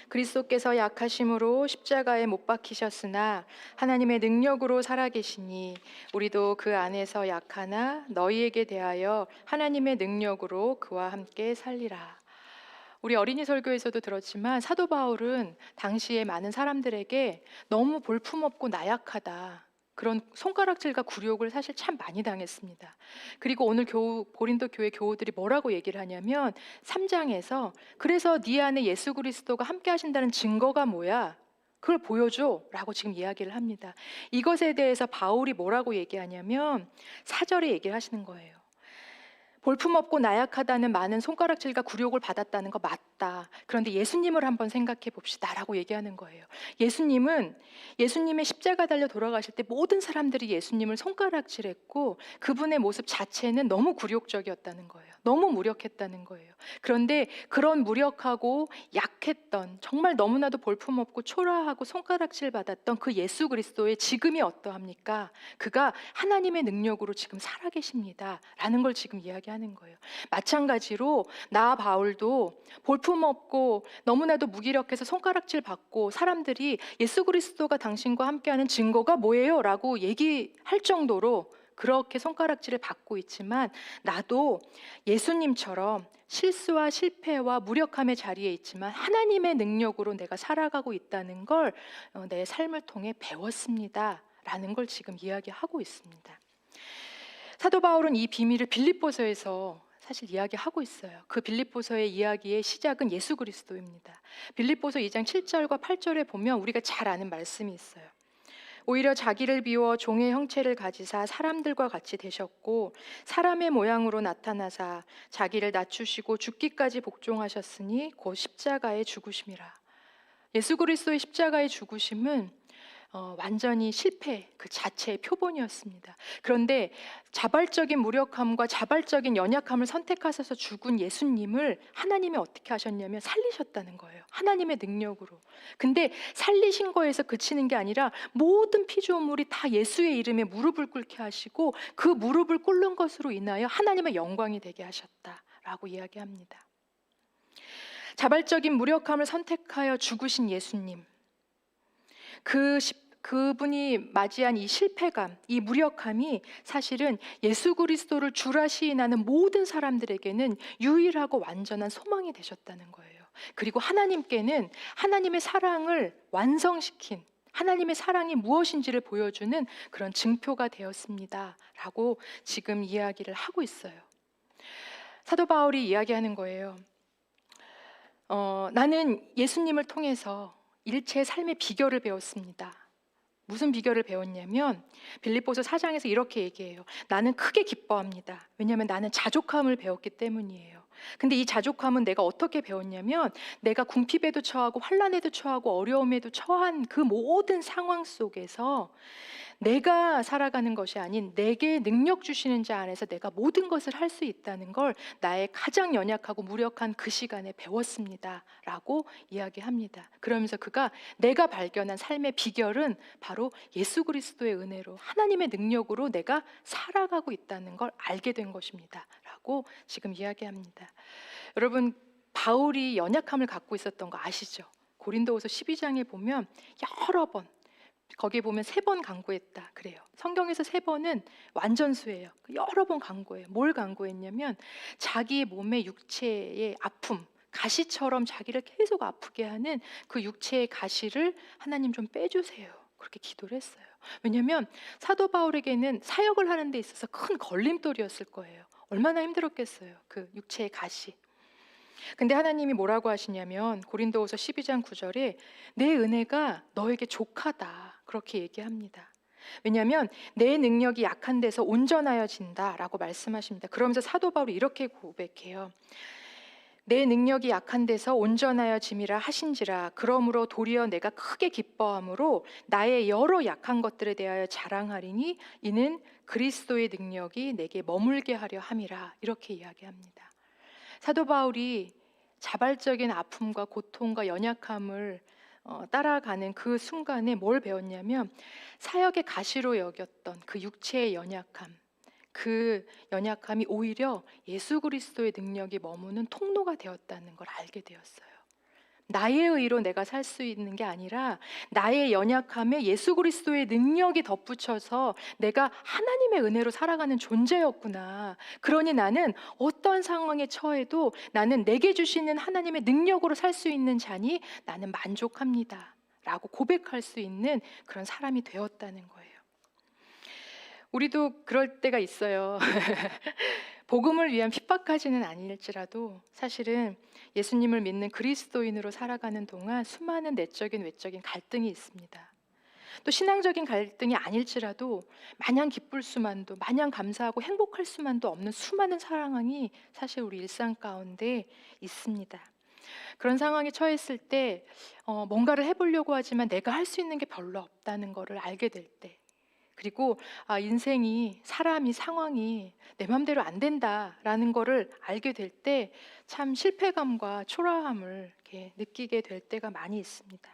그리스도께서 약하심으로 십자가에 못 박히셨으나 하나님의 능력으로 살아계시니 우리도 그 안에서 약하나 너희에게 대하여 하나님의 능력으로 그와 함께 살리라. 우리 어린이 설교에서도 들었지만 사도 바울은 당시에 많은 사람들에게 너무 볼품없고 나약하다, 그런 손가락질과 굴욕을 사실 참 많이 당했습니다. 그리고 오늘 고린도 교회 교우들이 뭐라고 얘기를 하냐면 3장에서 그래서 네 안에 예수 그리스도가 함께 하신다는 증거가 뭐야? 그걸 보여줘 라고 지금 이야기를 합니다. 이것에 대해서 바울이 뭐라고 얘기하냐면 4절에 얘기를 하시는 거예요. 볼품없고 나약하다는 많은 손가락질과 굴욕을 받았다는 거 맞다. 그런데 예수님을 한번 생각해 봅시다 라고 얘기하는 거예요. 예수님은 예수님의 십자가 달려 돌아가실 때 모든 사람들이 예수님을 손가락질했고 그분의 모습 자체는 너무 굴욕적이었다는 거예요. 너무 무력했다는 거예요. 그런데 그런 무력하고 약했던, 정말 너무나도 볼품없고 초라하고 손가락질 받았던 그 예수 그리스도의 지금이 어떠합니까? 그가 하나님의 능력으로 지금 살아계십니다 라는 걸 지금 이야기하는 거예요. 마찬가지로 나 바울도 볼품없고 너무나도 무기력해서 손가락질 받고 사람들이 예수 그리스도가 당신과 함께하는 증거가 뭐예요? 라고 얘기할 정도로 그렇게 손가락질을 받고 있지만 나도 예수님처럼 실수와 실패와 무력함의 자리에 있지만 하나님의 능력으로 내가 살아가고 있다는 걸 내 삶을 통해 배웠습니다 라는 걸 지금 이야기하고 있습니다. 사도 바울은 이 비밀을 빌립보서에서 사실 이야기하고 있어요. 그 빌립보서의 이야기의 시작은 예수 그리스도입니다. 빌립보서 2장 7절과 8절에 보면 우리가 잘 아는 말씀이 있어요. 오히려 자기를 비워 종의 형체를 가지사 사람들과 같이 되셨고 사람의 모양으로 나타나사 자기를 낮추시고 죽기까지 복종하셨으니 곧 십자가에 죽으심이라. 예수 그리스도의 십자가의 죽으심은 완전히 실패 그 자체의 표본이었습니다. 그런데 자발적인 무력함과 자발적인 연약함을 선택하셔서 죽은 예수님을 하나님이 어떻게 하셨냐면 살리셨다는 거예요. 하나님의 능력으로. 근데 살리신 거에서 그치는 게 아니라 모든 피조물이 다 예수의 이름에 무릎을 꿇게 하시고 그 무릎을 꿇는 것으로 인하여 하나님의 영광이 되게 하셨다라고 이야기합니다. 자발적인 무력함을 선택하여 죽으신 예수님, 그분이 맞이한 이 실패감, 이 무력함이 사실은 예수 그리스도를 주라 시인하는 모든 사람들에게는 유일하고 완전한 소망이 되셨다는 거예요. 그리고 하나님께는 하나님의 사랑을 완성시킨, 하나님의 사랑이 무엇인지를 보여주는 그런 증표가 되었습니다 라고 지금 이야기를 하고 있어요. 사도 바울이 이야기하는 거예요. 나는 예수님을 통해서 일체의 삶의 비결을 배웠습니다. 무슨 비결을 배웠냐면 빌립보서 4장에서 이렇게 얘기해요. 나는 크게 기뻐합니다. 왜냐하면 나는 자족함을 배웠기 때문이에요. 근데 이 자족함은 내가 어떻게 배웠냐면 내가 궁핍에도 처하고 환난에도 처하고 어려움에도 처한 그 모든 상황 속에서 내가 살아가는 것이 아닌 내게 능력 주시는 자 안에서 내가 모든 것을 할 수 있다는 걸 나의 가장 연약하고 무력한 그 시간에 배웠습니다 라고 이야기합니다. 그러면서 그가 내가 발견한 삶의 비결은 바로 예수 그리스도의 은혜로 하나님의 능력으로 내가 살아가고 있다는 걸 알게 된 것입니다 라고 지금 이야기합니다. 여러분, 바울이 연약함을 갖고 있었던 거 아시죠? 고린도후서 12장에 보면 여러 번, 거기에 보면 3번 강구했다 그래요. 성경에서 3번은 완전수예요. 여러 번 강구해요. 뭘 강구했냐면 자기 몸의 육체의 아픔, 가시처럼 자기를 계속 아프게 하는 그 육체의 가시를 하나님 좀 빼주세요. 그렇게 기도를 했어요. 왜냐하면 사도 바울에게는 사역을 하는 데 있어서 큰 걸림돌이었을 거예요. 얼마나 힘들었겠어요. 그 육체의 가시. 근데 하나님이 뭐라고 하시냐면 고린도후서 12장 9절에 내 은혜가 너에게 족하다 그렇게 얘기합니다. 왜냐하면 내 능력이 약한 데서 온전하여진다 라고 말씀하십니다. 그러면서 사도 바울이 이렇게 고백해요. 내 능력이 약한 데서 온전하여짐이라 하신지라. 그러므로 도리어 내가 크게 기뻐함으로 나의 여러 약한 것들에 대하여 자랑하리니 이는 그리스도의 능력이 내게 머물게 하려 함이라. 이렇게 이야기합니다. 사도 바울이 자발적인 아픔과 고통과 연약함을 따라가는 그 순간에 뭘 배웠냐면 사역의 가시로 여겼던 그 육체의 연약함, 그 연약함이 오히려 예수 그리스도의 능력이 머무는 통로가 되었다는 걸 알게 되었어요. 나의 의로 내가 살 수 있는 게 아니라 나의 연약함에 예수 그리스도의 능력이 덧붙여서 내가 하나님의 은혜로 살아가는 존재였구나. 그러니 나는 어떤 상황에 처해도 나는 내게 주시는 하나님의 능력으로 살 수 있는 자니 나는 만족합니다 라고 고백할 수 있는 그런 사람이 되었다는 거예요. 우리도 그럴 때가 있어요. 복음을 위한 핍박까지는 아닐지라도 사실은 예수님을 믿는 그리스도인으로 살아가는 동안 수많은 내적인 외적인 갈등이 있습니다. 또 신앙적인 갈등이 아닐지라도 마냥 기쁠 수만도, 마냥 감사하고 행복할 수만도 없는 수많은 상황이 사실 우리 일상 가운데 있습니다. 그런 상황에 처했을 때 뭔가를 해보려고 하지만 내가 할 수 있는 게 별로 없다는 것을 알게 될 때, 그리고 인생이, 사람이, 상황이 내 맘대로 안 된다라는 거를 알게 될 때 참 실패감과 초라함을 이렇게 느끼게 될 때가 많이 있습니다.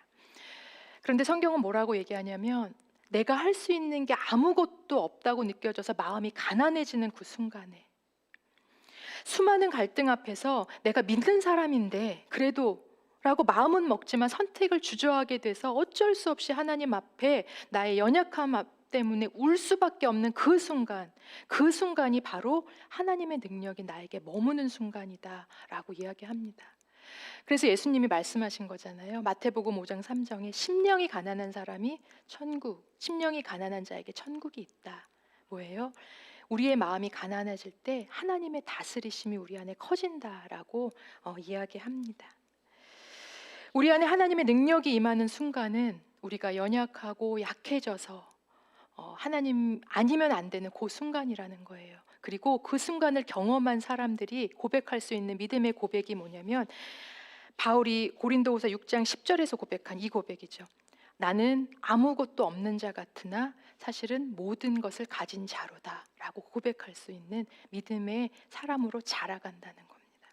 그런데 성경은 뭐라고 얘기하냐면 내가 할 수 있는 게 아무것도 없다고 느껴져서 마음이 가난해지는 그 순간에, 수많은 갈등 앞에서 내가 믿는 사람인데 그래도 라고 마음은 먹지만 선택을 주저하게 돼서 어쩔 수 없이 하나님 앞에 나의 연약함 때문에 울 수밖에 없는 그 순간, 그 순간이 바로 하나님의 능력이 나에게 머무는 순간이다 라고 이야기합니다. 그래서 예수님이 말씀하신 거잖아요. 마태복음 5장 3절에 심령이 가난한 사람이 천국, 심령이 가난한 자에게 천국이 있다. 뭐예요? 우리의 마음이 가난해질 때 하나님의 다스리심이 우리 안에 커진다라고 이야기합니다. 우리 안에 하나님의 능력이 임하는 순간은 우리가 연약하고 약해져서 하나님 아니면 안 되는 그 순간이라는 거예요. 그리고 그 순간을 경험한 사람들이 고백할 수 있는 믿음의 고백이 뭐냐면 바울이 고린도후서 6장 10절에서 고백한 이 고백이죠. 나는 아무것도 없는 자 같으나 사실은 모든 것을 가진 자로다 라고 고백할 수 있는 믿음의 사람으로 자라간다는 겁니다.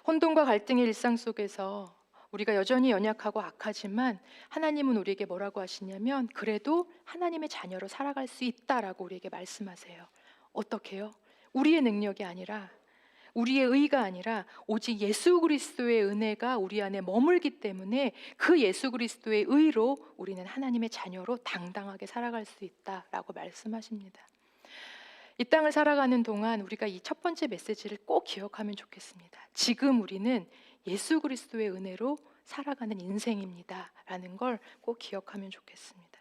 혼돈과 갈등의 일상 속에서 우리가 여전히 연약하고 악하지만 하나님은 우리에게 뭐라고 하시냐면 그래도 하나님의 자녀로 살아갈 수 있다라고 우리에게 말씀하세요. 어떻게요? 우리의 능력이 아니라, 우리의 의가 아니라 오직 예수 그리스도의 은혜가 우리 안에 머물기 때문에 그 예수 그리스도의 의로 우리는 하나님의 자녀로 당당하게 살아갈 수 있다라고 말씀하십니다. 이 땅을 살아가는 동안 우리가 이 첫 번째 메시지를 꼭 기억하면 좋겠습니다. 지금 우리는 예수 그리스도의 은혜로 살아가는 인생입니다 라는 걸 꼭 기억하면 좋겠습니다.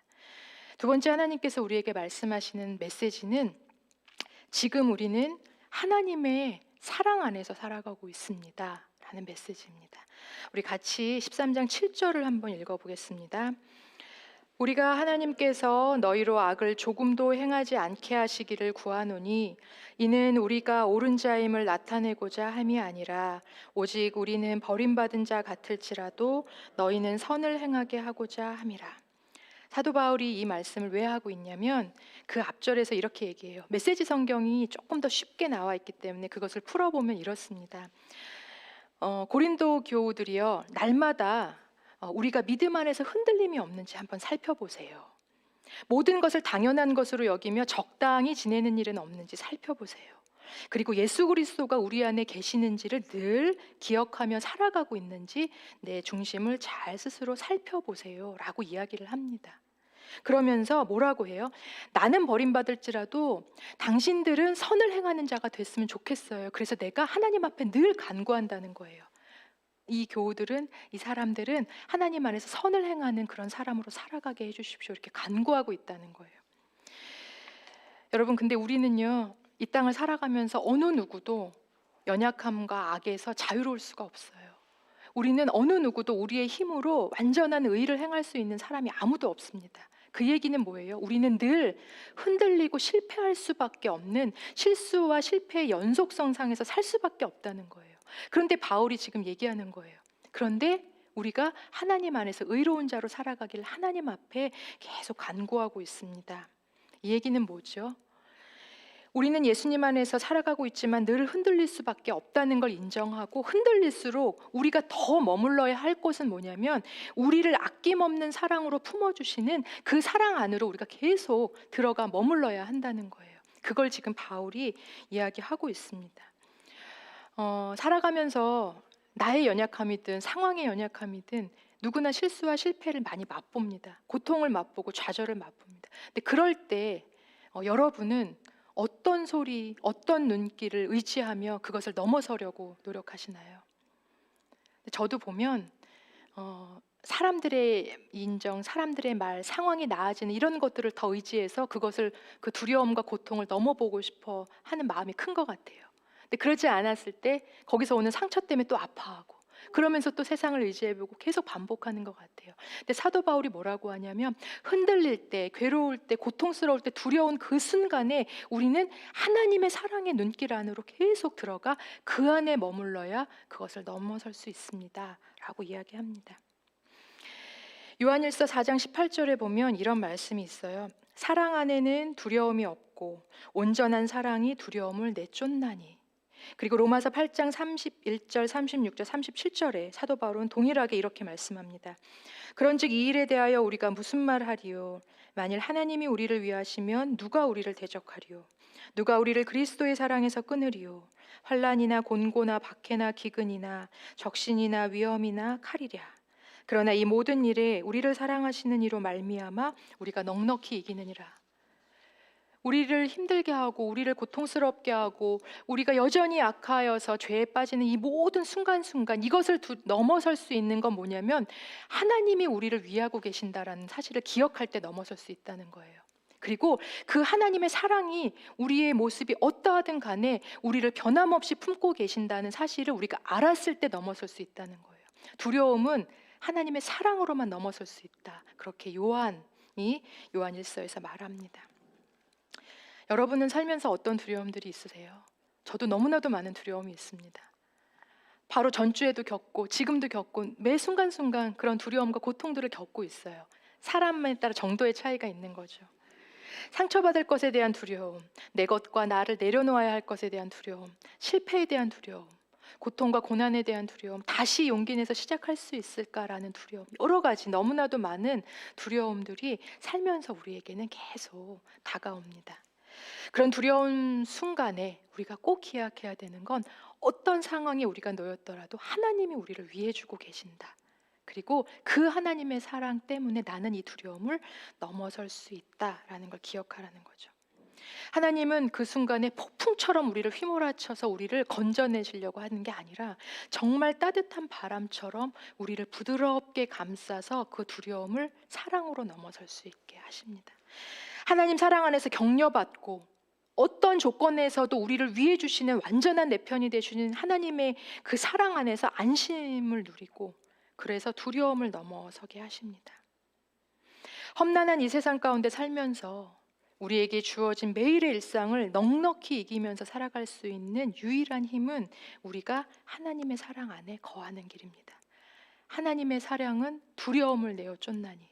두 번째, 하나님께서 우리에게 말씀하시는 메시지는 지금 우리는 하나님의 사랑 안에서 살아가고 있습니다 라는 메시지입니다. 우리 같이 13장 7절을 한번 읽어보겠습니다. 우리가 하나님께서 너희로 악을 조금도 행하지 않게 하시기를 구하노니 이는 우리가 옳은 자임을 나타내고자 함이 아니라 오직 우리는 버림받은 자 같을지라도 너희는 선을 행하게 하고자 함이라. 사도 바울이 이 말씀을 왜 하고 있냐면 그 앞절에서 이렇게 얘기해요. 메시지 성경이 조금 더 쉽게 나와 있기 때문에 그것을 풀어보면 이렇습니다. 고린도 교우들이요, 날마다 우리가 믿음 안에서 흔들림이 없는지 한번 살펴보세요. 모든 것을 당연한 것으로 여기며 적당히 지내는 일은 없는지 살펴보세요. 그리고 예수 그리스도가 우리 안에 계시는지를 늘 기억하며 살아가고 있는지 내 중심을 잘 스스로 살펴보세요 라고 이야기를 합니다. 그러면서 뭐라고 해요? 나는 버림받을지라도 당신들은 선을 행하는 자가 됐으면 좋겠어요. 그래서 내가 하나님 앞에 늘 간구한다는 거예요. 이 교우들은, 이 사람들은 하나님 안에서 선을 행하는 그런 사람으로 살아가게 해주십시오 이렇게 간구하고 있다는 거예요. 여러분, 근데 우리는요, 이 땅을 살아가면서 어느 누구도 연약함과 악에서 자유로울 수가 없어요. 우리는 어느 누구도 우리의 힘으로 완전한 의를 행할 수 있는 사람이 아무도 없습니다. 그 얘기는 뭐예요? 우리는 늘 흔들리고 실패할 수밖에 없는 실수와 실패의 연속성상에서 살 수밖에 없다는 거예요. 그런데 바울이 지금 얘기하는 거예요. 그런데 우리가 하나님 안에서 의로운 자로 살아가길 하나님 앞에 계속 간구하고 있습니다. 이 얘기는 뭐죠? 우리는 예수님 안에서 살아가고 있지만 늘 흔들릴 수밖에 없다는 걸 인정하고, 흔들릴수록 우리가 더 머물러야 할 곳은 뭐냐면 우리를 아낌없는 사랑으로 품어주시는 그 사랑 안으로 우리가 계속 들어가 머물러야 한다는 거예요. 그걸 지금 바울이 이야기하고 있습니다. 살아가면서 나의 연약함이든 상황의 연약함이든 누구나 실수와 실패를 많이 맛봅니다. 고통을 맛보고 좌절을 맛봅니다. 근데 그럴 때 여러분은 어떤 소리, 어떤 눈길을 의지하며 그것을 넘어서려고 노력하시나요? 저도 보면 사람들의 인정, 사람들의 말, 상황이 나아지는 이런 것들을 더 의지해서 그것을, 그 두려움과 고통을 넘어보고 싶어 하는 마음이 큰 것 같아요. 근데 그러지 않았을 때 거기서 오는 상처 때문에 또 아파하고, 그러면서 또 세상을 의지해보고 계속 반복하는 것 같아요. 근데 사도 바울이 뭐라고 하냐면, 흔들릴 때, 괴로울 때, 고통스러울 때, 두려운 그 순간에 우리는 하나님의 사랑의 눈길 안으로 계속 들어가 그 안에 머물러야 그것을 넘어설 수 있습니다 라고 이야기합니다. 요한일서 4장 18절에 보면 이런 말씀이 있어요. 사랑 안에는 두려움이 없고 온전한 사랑이 두려움을 내쫓나니. 그리고 로마서 8장 31절, 36절, 37절에 사도 바울은 동일하게 이렇게 말씀합니다. 그런즉 이 일에 대하여 우리가 무슨 말하리요? 만일 하나님이 우리를 위하시면 누가 우리를 대적하리요? 누가 우리를 그리스도의 사랑에서 끊으리요? 환난이나 곤고나 박해나 기근이나 적신이나 위험이나 칼이랴. 그러나 이 모든 일에 우리를 사랑하시는 이로 말미암아 우리가 넉넉히 이기느니라. 우리를 힘들게 하고 우리를 고통스럽게 하고 우리가 여전히 악하여서 죄에 빠지는 이 모든 순간순간, 이것을 넘어설 수 있는 건 뭐냐면 하나님이 우리를 위하고 계신다라는 사실을 기억할 때 넘어설 수 있다는 거예요. 그리고 그 하나님의 사랑이 우리의 모습이 어떠하든 간에 우리를 변함없이 품고 계신다는 사실을 우리가 알았을 때 넘어설 수 있다는 거예요. 두려움은 하나님의 사랑으로만 넘어설 수 있다. 그렇게 요한이 요한일서에서 말합니다. 여러분은 살면서 어떤 두려움들이 있으세요? 저도 너무나도 많은 두려움이 있습니다. 바로 전주에도 겪고 지금도 겪고 매 순간순간 그런 두려움과 고통들을 겪고 있어요. 사람에 따라 정도의 차이가 있는 거죠. 상처받을 것에 대한 두려움, 내 것과 나를 내려놓아야 할 것에 대한 두려움, 실패에 대한 두려움, 고통과 고난에 대한 두려움, 다시 용기 내서 시작할 수 있을까라는 두려움, 여러 가지 너무나도 많은 두려움들이 살면서 우리에게는 계속 다가옵니다. 그런 두려운 순간에 우리가 꼭 기억해야 되는 건 어떤 상황에 우리가 놓였더라도 하나님이 우리를 위해 주고 계신다. 그리고 그 하나님의 사랑 때문에 나는 이 두려움을 넘어설 수 있다라는 걸 기억하라는 거죠. 하나님은 그 순간에 폭풍처럼 우리를 휘몰아쳐서 우리를 건져내시려고 하는 게 아니라 정말 따뜻한 바람처럼 우리를 부드럽게 감싸서 그 두려움을 사랑으로 넘어설 수 있게 하십니다. 하나님 사랑 안에서 격려받고 어떤 조건에서도 우리를 위해 주시는 완전한 내 편이 되시는 하나님의 그 사랑 안에서 안심을 누리고, 그래서 두려움을 넘어서게 하십니다. 험난한 이 세상 가운데 살면서 우리에게 주어진 매일의 일상을 넉넉히 이기면서 살아갈 수 있는 유일한 힘은 우리가 하나님의 사랑 안에 거하는 길입니다. 하나님의 사랑은 두려움을 내어 쫓나니,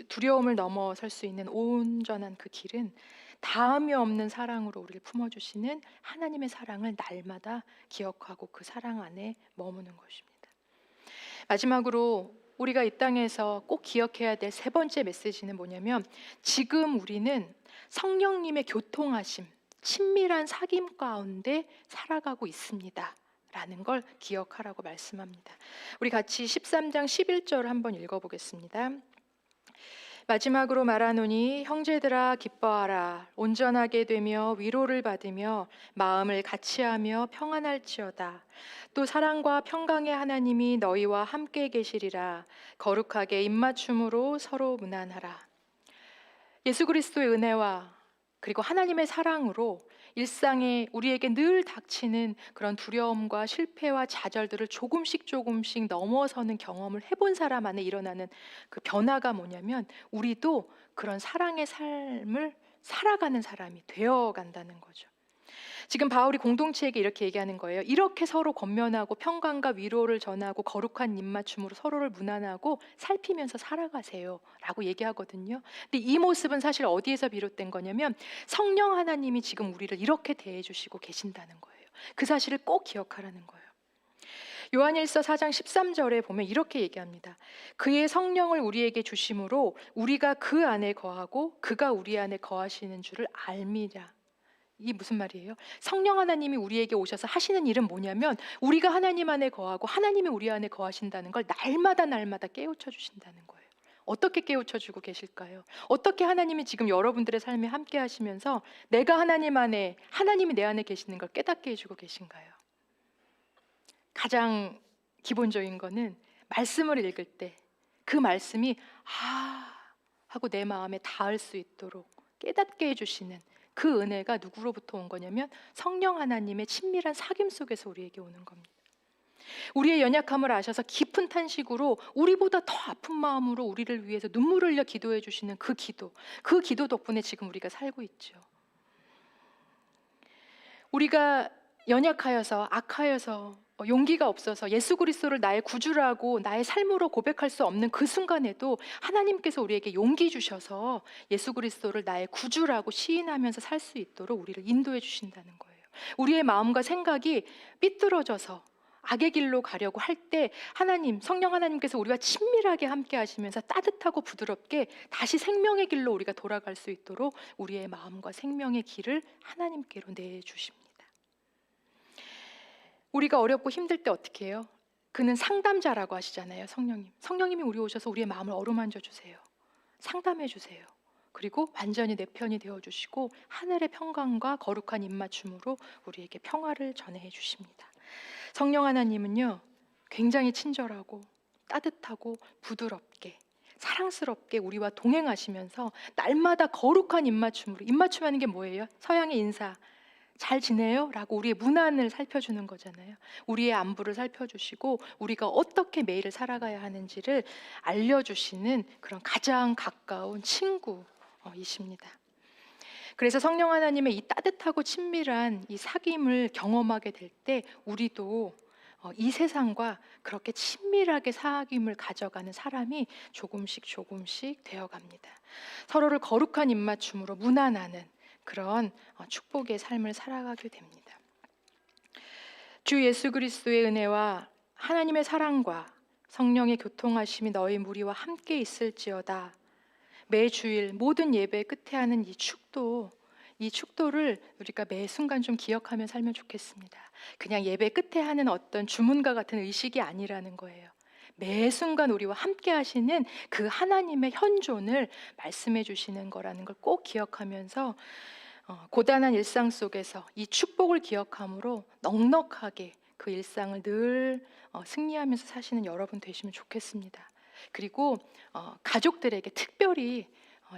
두려움을 넘어설 수 있는 온전한 그 길은 다함이 없는 사랑으로 우리를 품어주시는 하나님의 사랑을 날마다 기억하고 그 사랑 안에 머무는 것입니다. 마지막으로 우리가 이 땅에서 꼭 기억해야 될 세 번째 메시지는 뭐냐면, 지금 우리는 성령님의 교통하심, 친밀한 사귐 가운데 살아가고 있습니다 라는 걸 기억하라고 말씀합니다. 우리 같이 13장 11절 한번 읽어보겠습니다. 마지막으로 말하노니 형제들아 기뻐하라. 온전하게 되며 위로를 받으며 마음을 같이하며 평안할지어다. 또 사랑과 평강의 하나님이 너희와 함께 계시리라. 거룩하게 입맞춤으로 서로 문안하라. 예수 그리스도의 은혜와 그리고 하나님의 사랑으로 일상에 우리에게 늘 닥치는 그런 두려움과 실패와 좌절들을 조금씩 넘어서는 경험을 해본 사람 안에 일어나는 그 변화가 뭐냐면, 우리도 그런 사랑의 삶을 살아가는 사람이 되어간다는 거죠. 지금 바울이 공동체에게 이렇게 얘기하는 거예요. 이렇게 서로 권면하고 평강과 위로를 전하고 거룩한 입맞춤으로 서로를 무난하고 살피면서 살아가세요 라고 얘기하거든요. 근데 이 모습은 사실 어디에서 비롯된 거냐면 성령 하나님이 지금 우리를 이렇게 대해 주시고 계신다는 거예요. 그 사실을 꼭 기억하라는 거예요. 요한일서 4장 13절에 보면 이렇게 얘기합니다. 그의 성령을 우리에게 주심으로 우리가 그 안에 거하고 그가 우리 안에 거하시는 줄을 알미라. 이게 무슨 말이에요? 성령 하나님이 우리에게 오셔서 하시는 일은 뭐냐면 우리가 하나님 안에 거하고 하나님이 우리 안에 거하신다는 걸 날마다 깨우쳐 주신다는 거예요. 어떻게 깨우쳐 주고 계실까요? 어떻게 하나님이 지금 여러분들의 삶에 함께 하시면서 내가 하나님 안에, 하나님이 내 안에 계시는 걸 깨닫게 해주고 계신가요? 가장 기본적인 거는 말씀을 읽을 때 그 말씀이 하고 내 마음에 닿을 수 있도록 깨닫게 해주시는 그 은혜가 누구로부터 온 거냐면 성령 하나님의 친밀한 사귐 속에서 우리에게 오는 겁니다. 우리의 연약함을 아셔서 깊은 탄식으로 우리보다 더 아픈 마음으로 우리를 위해서 눈물을 흘려 기도해 주시는 그 기도 덕분에 지금 우리가 살고 있죠. 우리가 연약하여서 악하여서 용기가 없어서 예수 그리스도를 나의 구주라고 나의 삶으로 고백할 수 없는 그 순간에도 하나님께서 우리에게 용기 주셔서 예수 그리스도를 나의 구주라고 시인하면서 살 수 있도록 우리를 인도해 주신다는 거예요. 우리의 마음과 생각이 삐뚤어져서 악의 길로 가려고 할 때 하나님, 성령 하나님께서 우리와 친밀하게 함께 하시면서 따뜻하고 부드럽게 다시 생명의 길로 우리가 돌아갈 수 있도록 우리의 마음과 생명의 길을 하나님께로 내주십니다. 우리가 어렵고 힘들 때 어떻게 해요? 그는 상담자라고 하시잖아요. 성령님이 우리 오셔서 우리의 마음을 어루만져 주세요. 상담해 주세요. 그리고 완전히 내 편이 되어주시고 하늘의 평강과 거룩한 입맞춤으로 우리에게 평화를 전해 주십니다. 성령 하나님은요, 굉장히 친절하고 따뜻하고 부드럽게 사랑스럽게 우리와 동행하시면서 날마다 거룩한 입맞춤으로, 입맞춤하는 게 뭐예요? 서양의 인사, 잘 지내요? 라고 우리의 문안을 살펴주는 거잖아요. 우리의 안부를 살펴주시고 우리가 어떻게 매일을 살아가야 하는지를 알려주시는 그런 가장 가까운 친구이십니다. 그래서 성령 하나님의 이 따뜻하고 친밀한 이 사귐을 경험하게 될 때 우리도 이 세상과 그렇게 친밀하게 사귐을 가져가는 사람이 조금씩 되어갑니다. 서로를 거룩한 입맞춤으로 문안하는 그런 축복의 삶을 살아가게 됩니다. 주 예수 그리스도의 은혜와 하나님의 사랑과 성령의 교통하심이 너희 무리와 함께 있을지어다. 매 주일 모든 예배 끝에 하는 이 축도를 우리가 매 순간 좀 기억하며 살면 좋겠습니다. 그냥 예배 끝에 하는 어떤 주문과 같은 의식이 아니라는 거예요. 매 순간 우리와 함께 하시는 그 하나님의 현존을 말씀해 주시는 거라는 걸 꼭 기억하면서 고단한 일상 속에서 이 축복을 기억함으로 넉넉하게 그 일상을 늘 승리하면서 사시는 여러분 되시면 좋겠습니다. 그리고 가족들에게, 특별히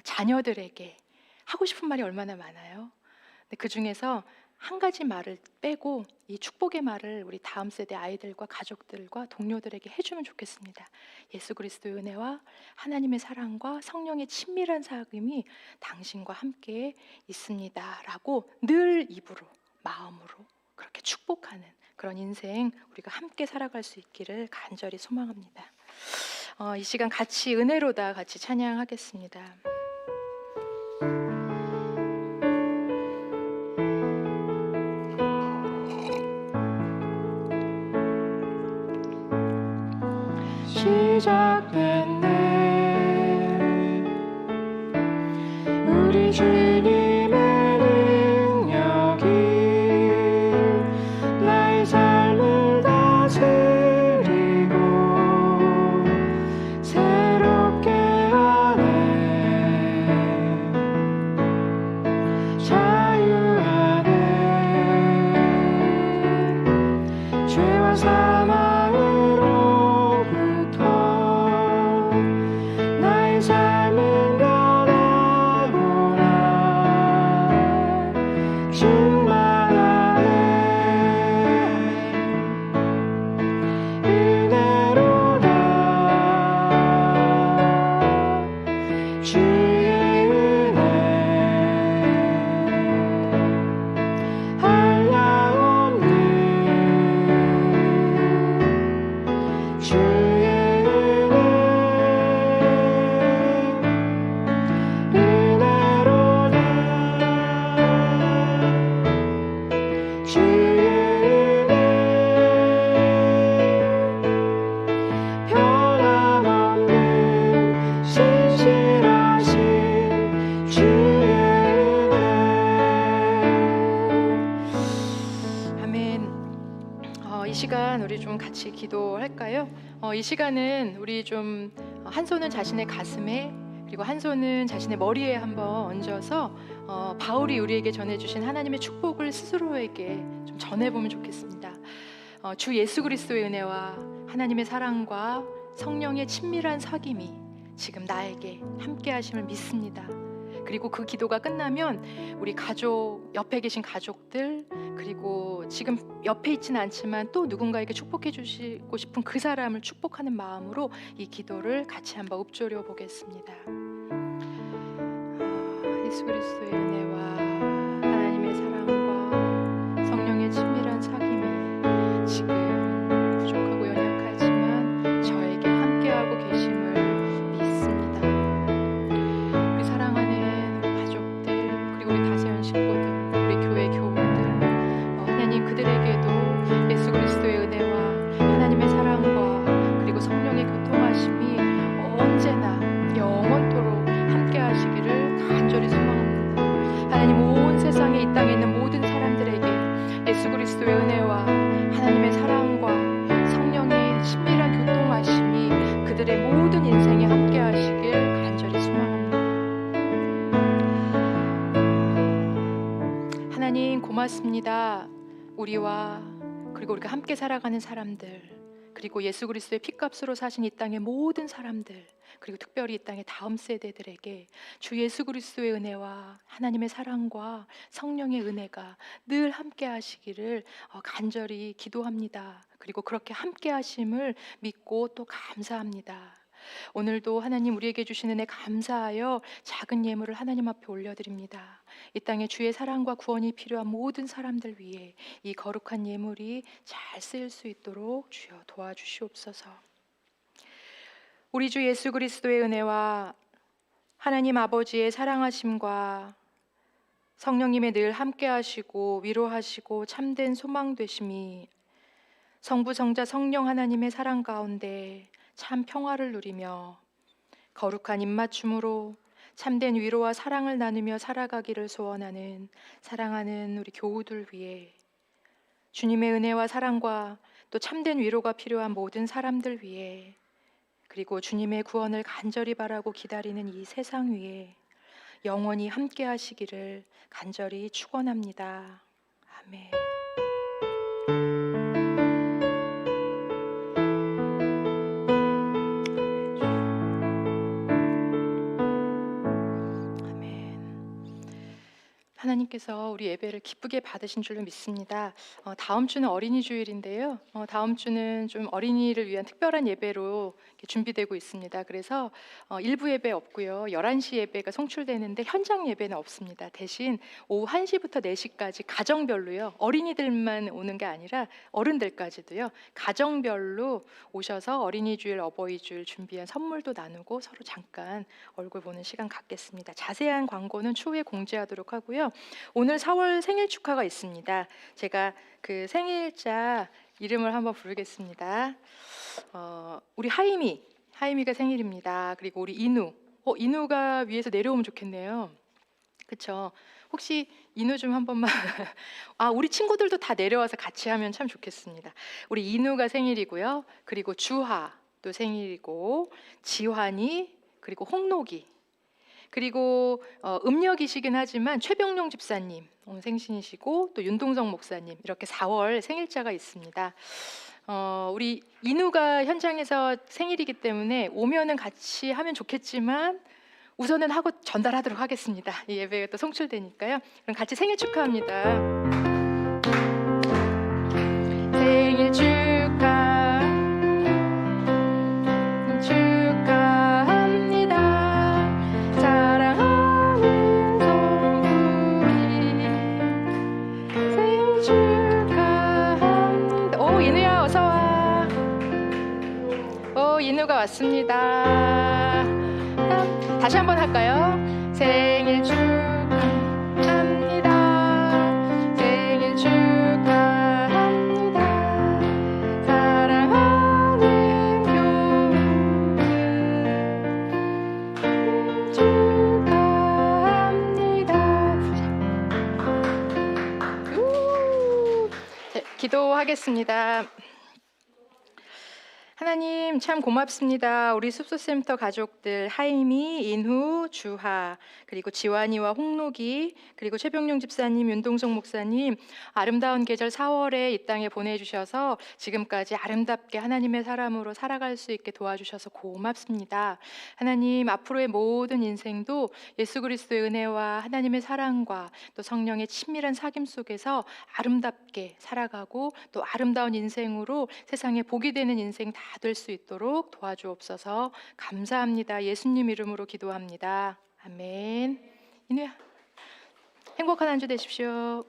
자녀들에게 하고 싶은 말이 얼마나 많아요. 근데 그 중에서 한 가지 말을 빼고 이 축복의 말을 우리 다음 세대 아이들과 가족들과 동료들에게 해주면 좋겠습니다. 예수 그리스도의 은혜와 하나님의 사랑과 성령의 친밀한 사귐이 당신과 함께 있습니다 라고 늘 입으로, 마음으로 그렇게 축복하는 그런 인생 우리가 함께 살아갈 수 있기를 간절히 소망합니다. 이 시간 같이 은혜로다 같이 찬양하겠습니다. 시작됐네 우리 주님의 능력이 나의 삶을 다스리고 새롭게 하네 자유하네 죄와 사망으로부터 시간 우리 좀 같이 기도할까요? 이 시간은 우리 좀 한 손은 자신의 가슴에 그리고 한 손은 자신의 머리에 한번 얹어서 바울이 우리에게 전해주신 하나님의 축복을 스스로에게 좀 전해보면 좋겠습니다. 주 예수 그리스도의 은혜와 하나님의 사랑과 성령의 친밀한 사귐이 지금 나에게 함께 하심을 믿습니다. 그리고 그 기도가 끝나면 우리 가족, 옆에 계신 가족들, 그리고 지금 옆에 있지는 않지만 또 누군가에게 축복해 주시고 싶은 그 사람을 축복하는 마음으로 이 기도를 같이 한번 읊조려 보겠습니다. 예수 그리스도의 은혜와 하나님의 사랑과 성령의 친밀한 사귐이 지금 부족하고 연약하지만 저에게 함께하고 계심을 믿습니다. 우리 사랑하는 우리 가족들, 그리고 우리 다세연 식구들, 우리 교회 교우들, 하나님 그들에게도 예수 그리스도의 은혜와 하나님의 사랑과 그리고 성령의 교통하심이 언제나 영원토록 함께 하시기를 간절히 소망합니다. 하나님 온 세상에 이 땅에 있는 모든 사람들에게 예수 그리스도의 은혜와 하나님의 사랑과 성령의 친밀한 교통하심이 그들의 모든 인생에 함께 하시길 간절히 소망합니다. 하나님 고맙습니다. 우리와 그리고 우리가 함께 살아가는 사람들, 그리고 예수 그리스도의 피값으로 사신 이 땅의 모든 사람들, 그리고 특별히 이 땅의 다음 세대들에게 주 예수 그리스도의 은혜와 하나님의 사랑과 성령의 은혜가 늘 함께 하시기를 간절히 기도합니다. 그리고 그렇게 함께 하심을 믿고 또 감사합니다. 오늘도 하나님 우리에게 주신 은혜 감사하여 작은 예물을 하나님 앞에 올려드립니다. 이 땅에 주의 사랑과 구원이 필요한 모든 사람들 위해 이 거룩한 예물이 잘 쓰일 수 있도록 주여 도와주시옵소서. 우리 주 예수 그리스도의 은혜와 하나님 아버지의 사랑하심과 성령님의 늘 함께 하시고 위로하시고 참된 소망 되심이 성부 성자 성령 하나님의 사랑 가운데 참 평화를 누리며 거룩한 입맞춤으로 참된 위로와 사랑을 나누며 살아가기를 소원하는 사랑하는 우리 교우들 위해, 주님의 은혜와 사랑과 또 참된 위로가 필요한 모든 사람들 위해, 그리고 주님의 구원을 간절히 바라고 기다리는 이 세상 위에 영원히 함께 하시기를 간절히 축원합니다. 아멘. 하나님께서 우리 예배를 기쁘게 받으신 줄로 믿습니다. 다음 주는 어린이 주일인데요. 다음 주는 좀 어린이를 위한 특별한 예배로 이렇게 준비되고 있습니다. 그래서 일부 예배 없고요. 11시 예배가 송출되는데 현장 예배는 없습니다. 대신 오후 1시부터 4시까지 가정별로요. 어린이들만 오는 게 아니라 어른들까지도요. 가정별로 오셔서 어린이 주일, 어버이 주일 준비한 선물도 나누고 서로 잠깐 얼굴 보는 시간 갖겠습니다. 자세한 광고는 추후에 공지하도록 하고요. 오늘 4월 생일 축하가 있습니다. 제가 그 생일자 이름을 한번 부르겠습니다. 우리 하이미가 생일입니다. 그리고 우리 인우가 위에서 내려오면 좋겠네요. 그렇죠? 혹시 인우 좀 한 번만 우리 친구들도 다 내려와서 같이 하면 참 좋겠습니다. 우리 인우가 생일이고요. 그리고 주하도 생일이고, 지환이, 그리고 홍록이, 그리고 음력이시긴 하지만 최병용 집사님 오늘 생신이시고, 또 윤동성 목사님, 이렇게 4월 생일자가 있습니다. 우리 인우가 현장에서 생일이기 때문에 오면은 같이 하면 좋겠지만 우선은 하고 전달하도록 하겠습니다. 이 예배가 또 송출되니까요. 그럼 같이 생일 축하합니다. 생일 축하합니다. 사랑하는 성국이 생일 축하합니다. 오, 인우야 어서 와. 오, 인우가 왔습니다. 다시 한번 할까요? 생일 축하합니다. 생일 축하합니다. 사랑하는 교우 축하합니다. 자, 기도하겠습니다. 하나님 참 고맙습니다. 우리 숲소센터 가족들 하임이, 인후, 주하, 그리고 지환이와 홍록이, 그리고 최병용 집사님, 윤동성 목사님 아름다운 계절 4월에 이 땅에 보내주셔서 지금까지 아름답게 하나님의 사람으로 살아갈 수 있게 도와주셔서 고맙습니다. 하나님 앞으로의 모든 인생도 예수 그리스도의 은혜와 하나님의 사랑과 또 성령의 친밀한 사귐 속에서 아름답게 살아가고 또 아름다운 인생으로 세상에 복이 되는 인생 다 될 수 있도록 도와주옵소서. 감사합니다. 예수님 이름으로 기도합니다. 아멘. 인우야, 행복한 한 주 되십시오.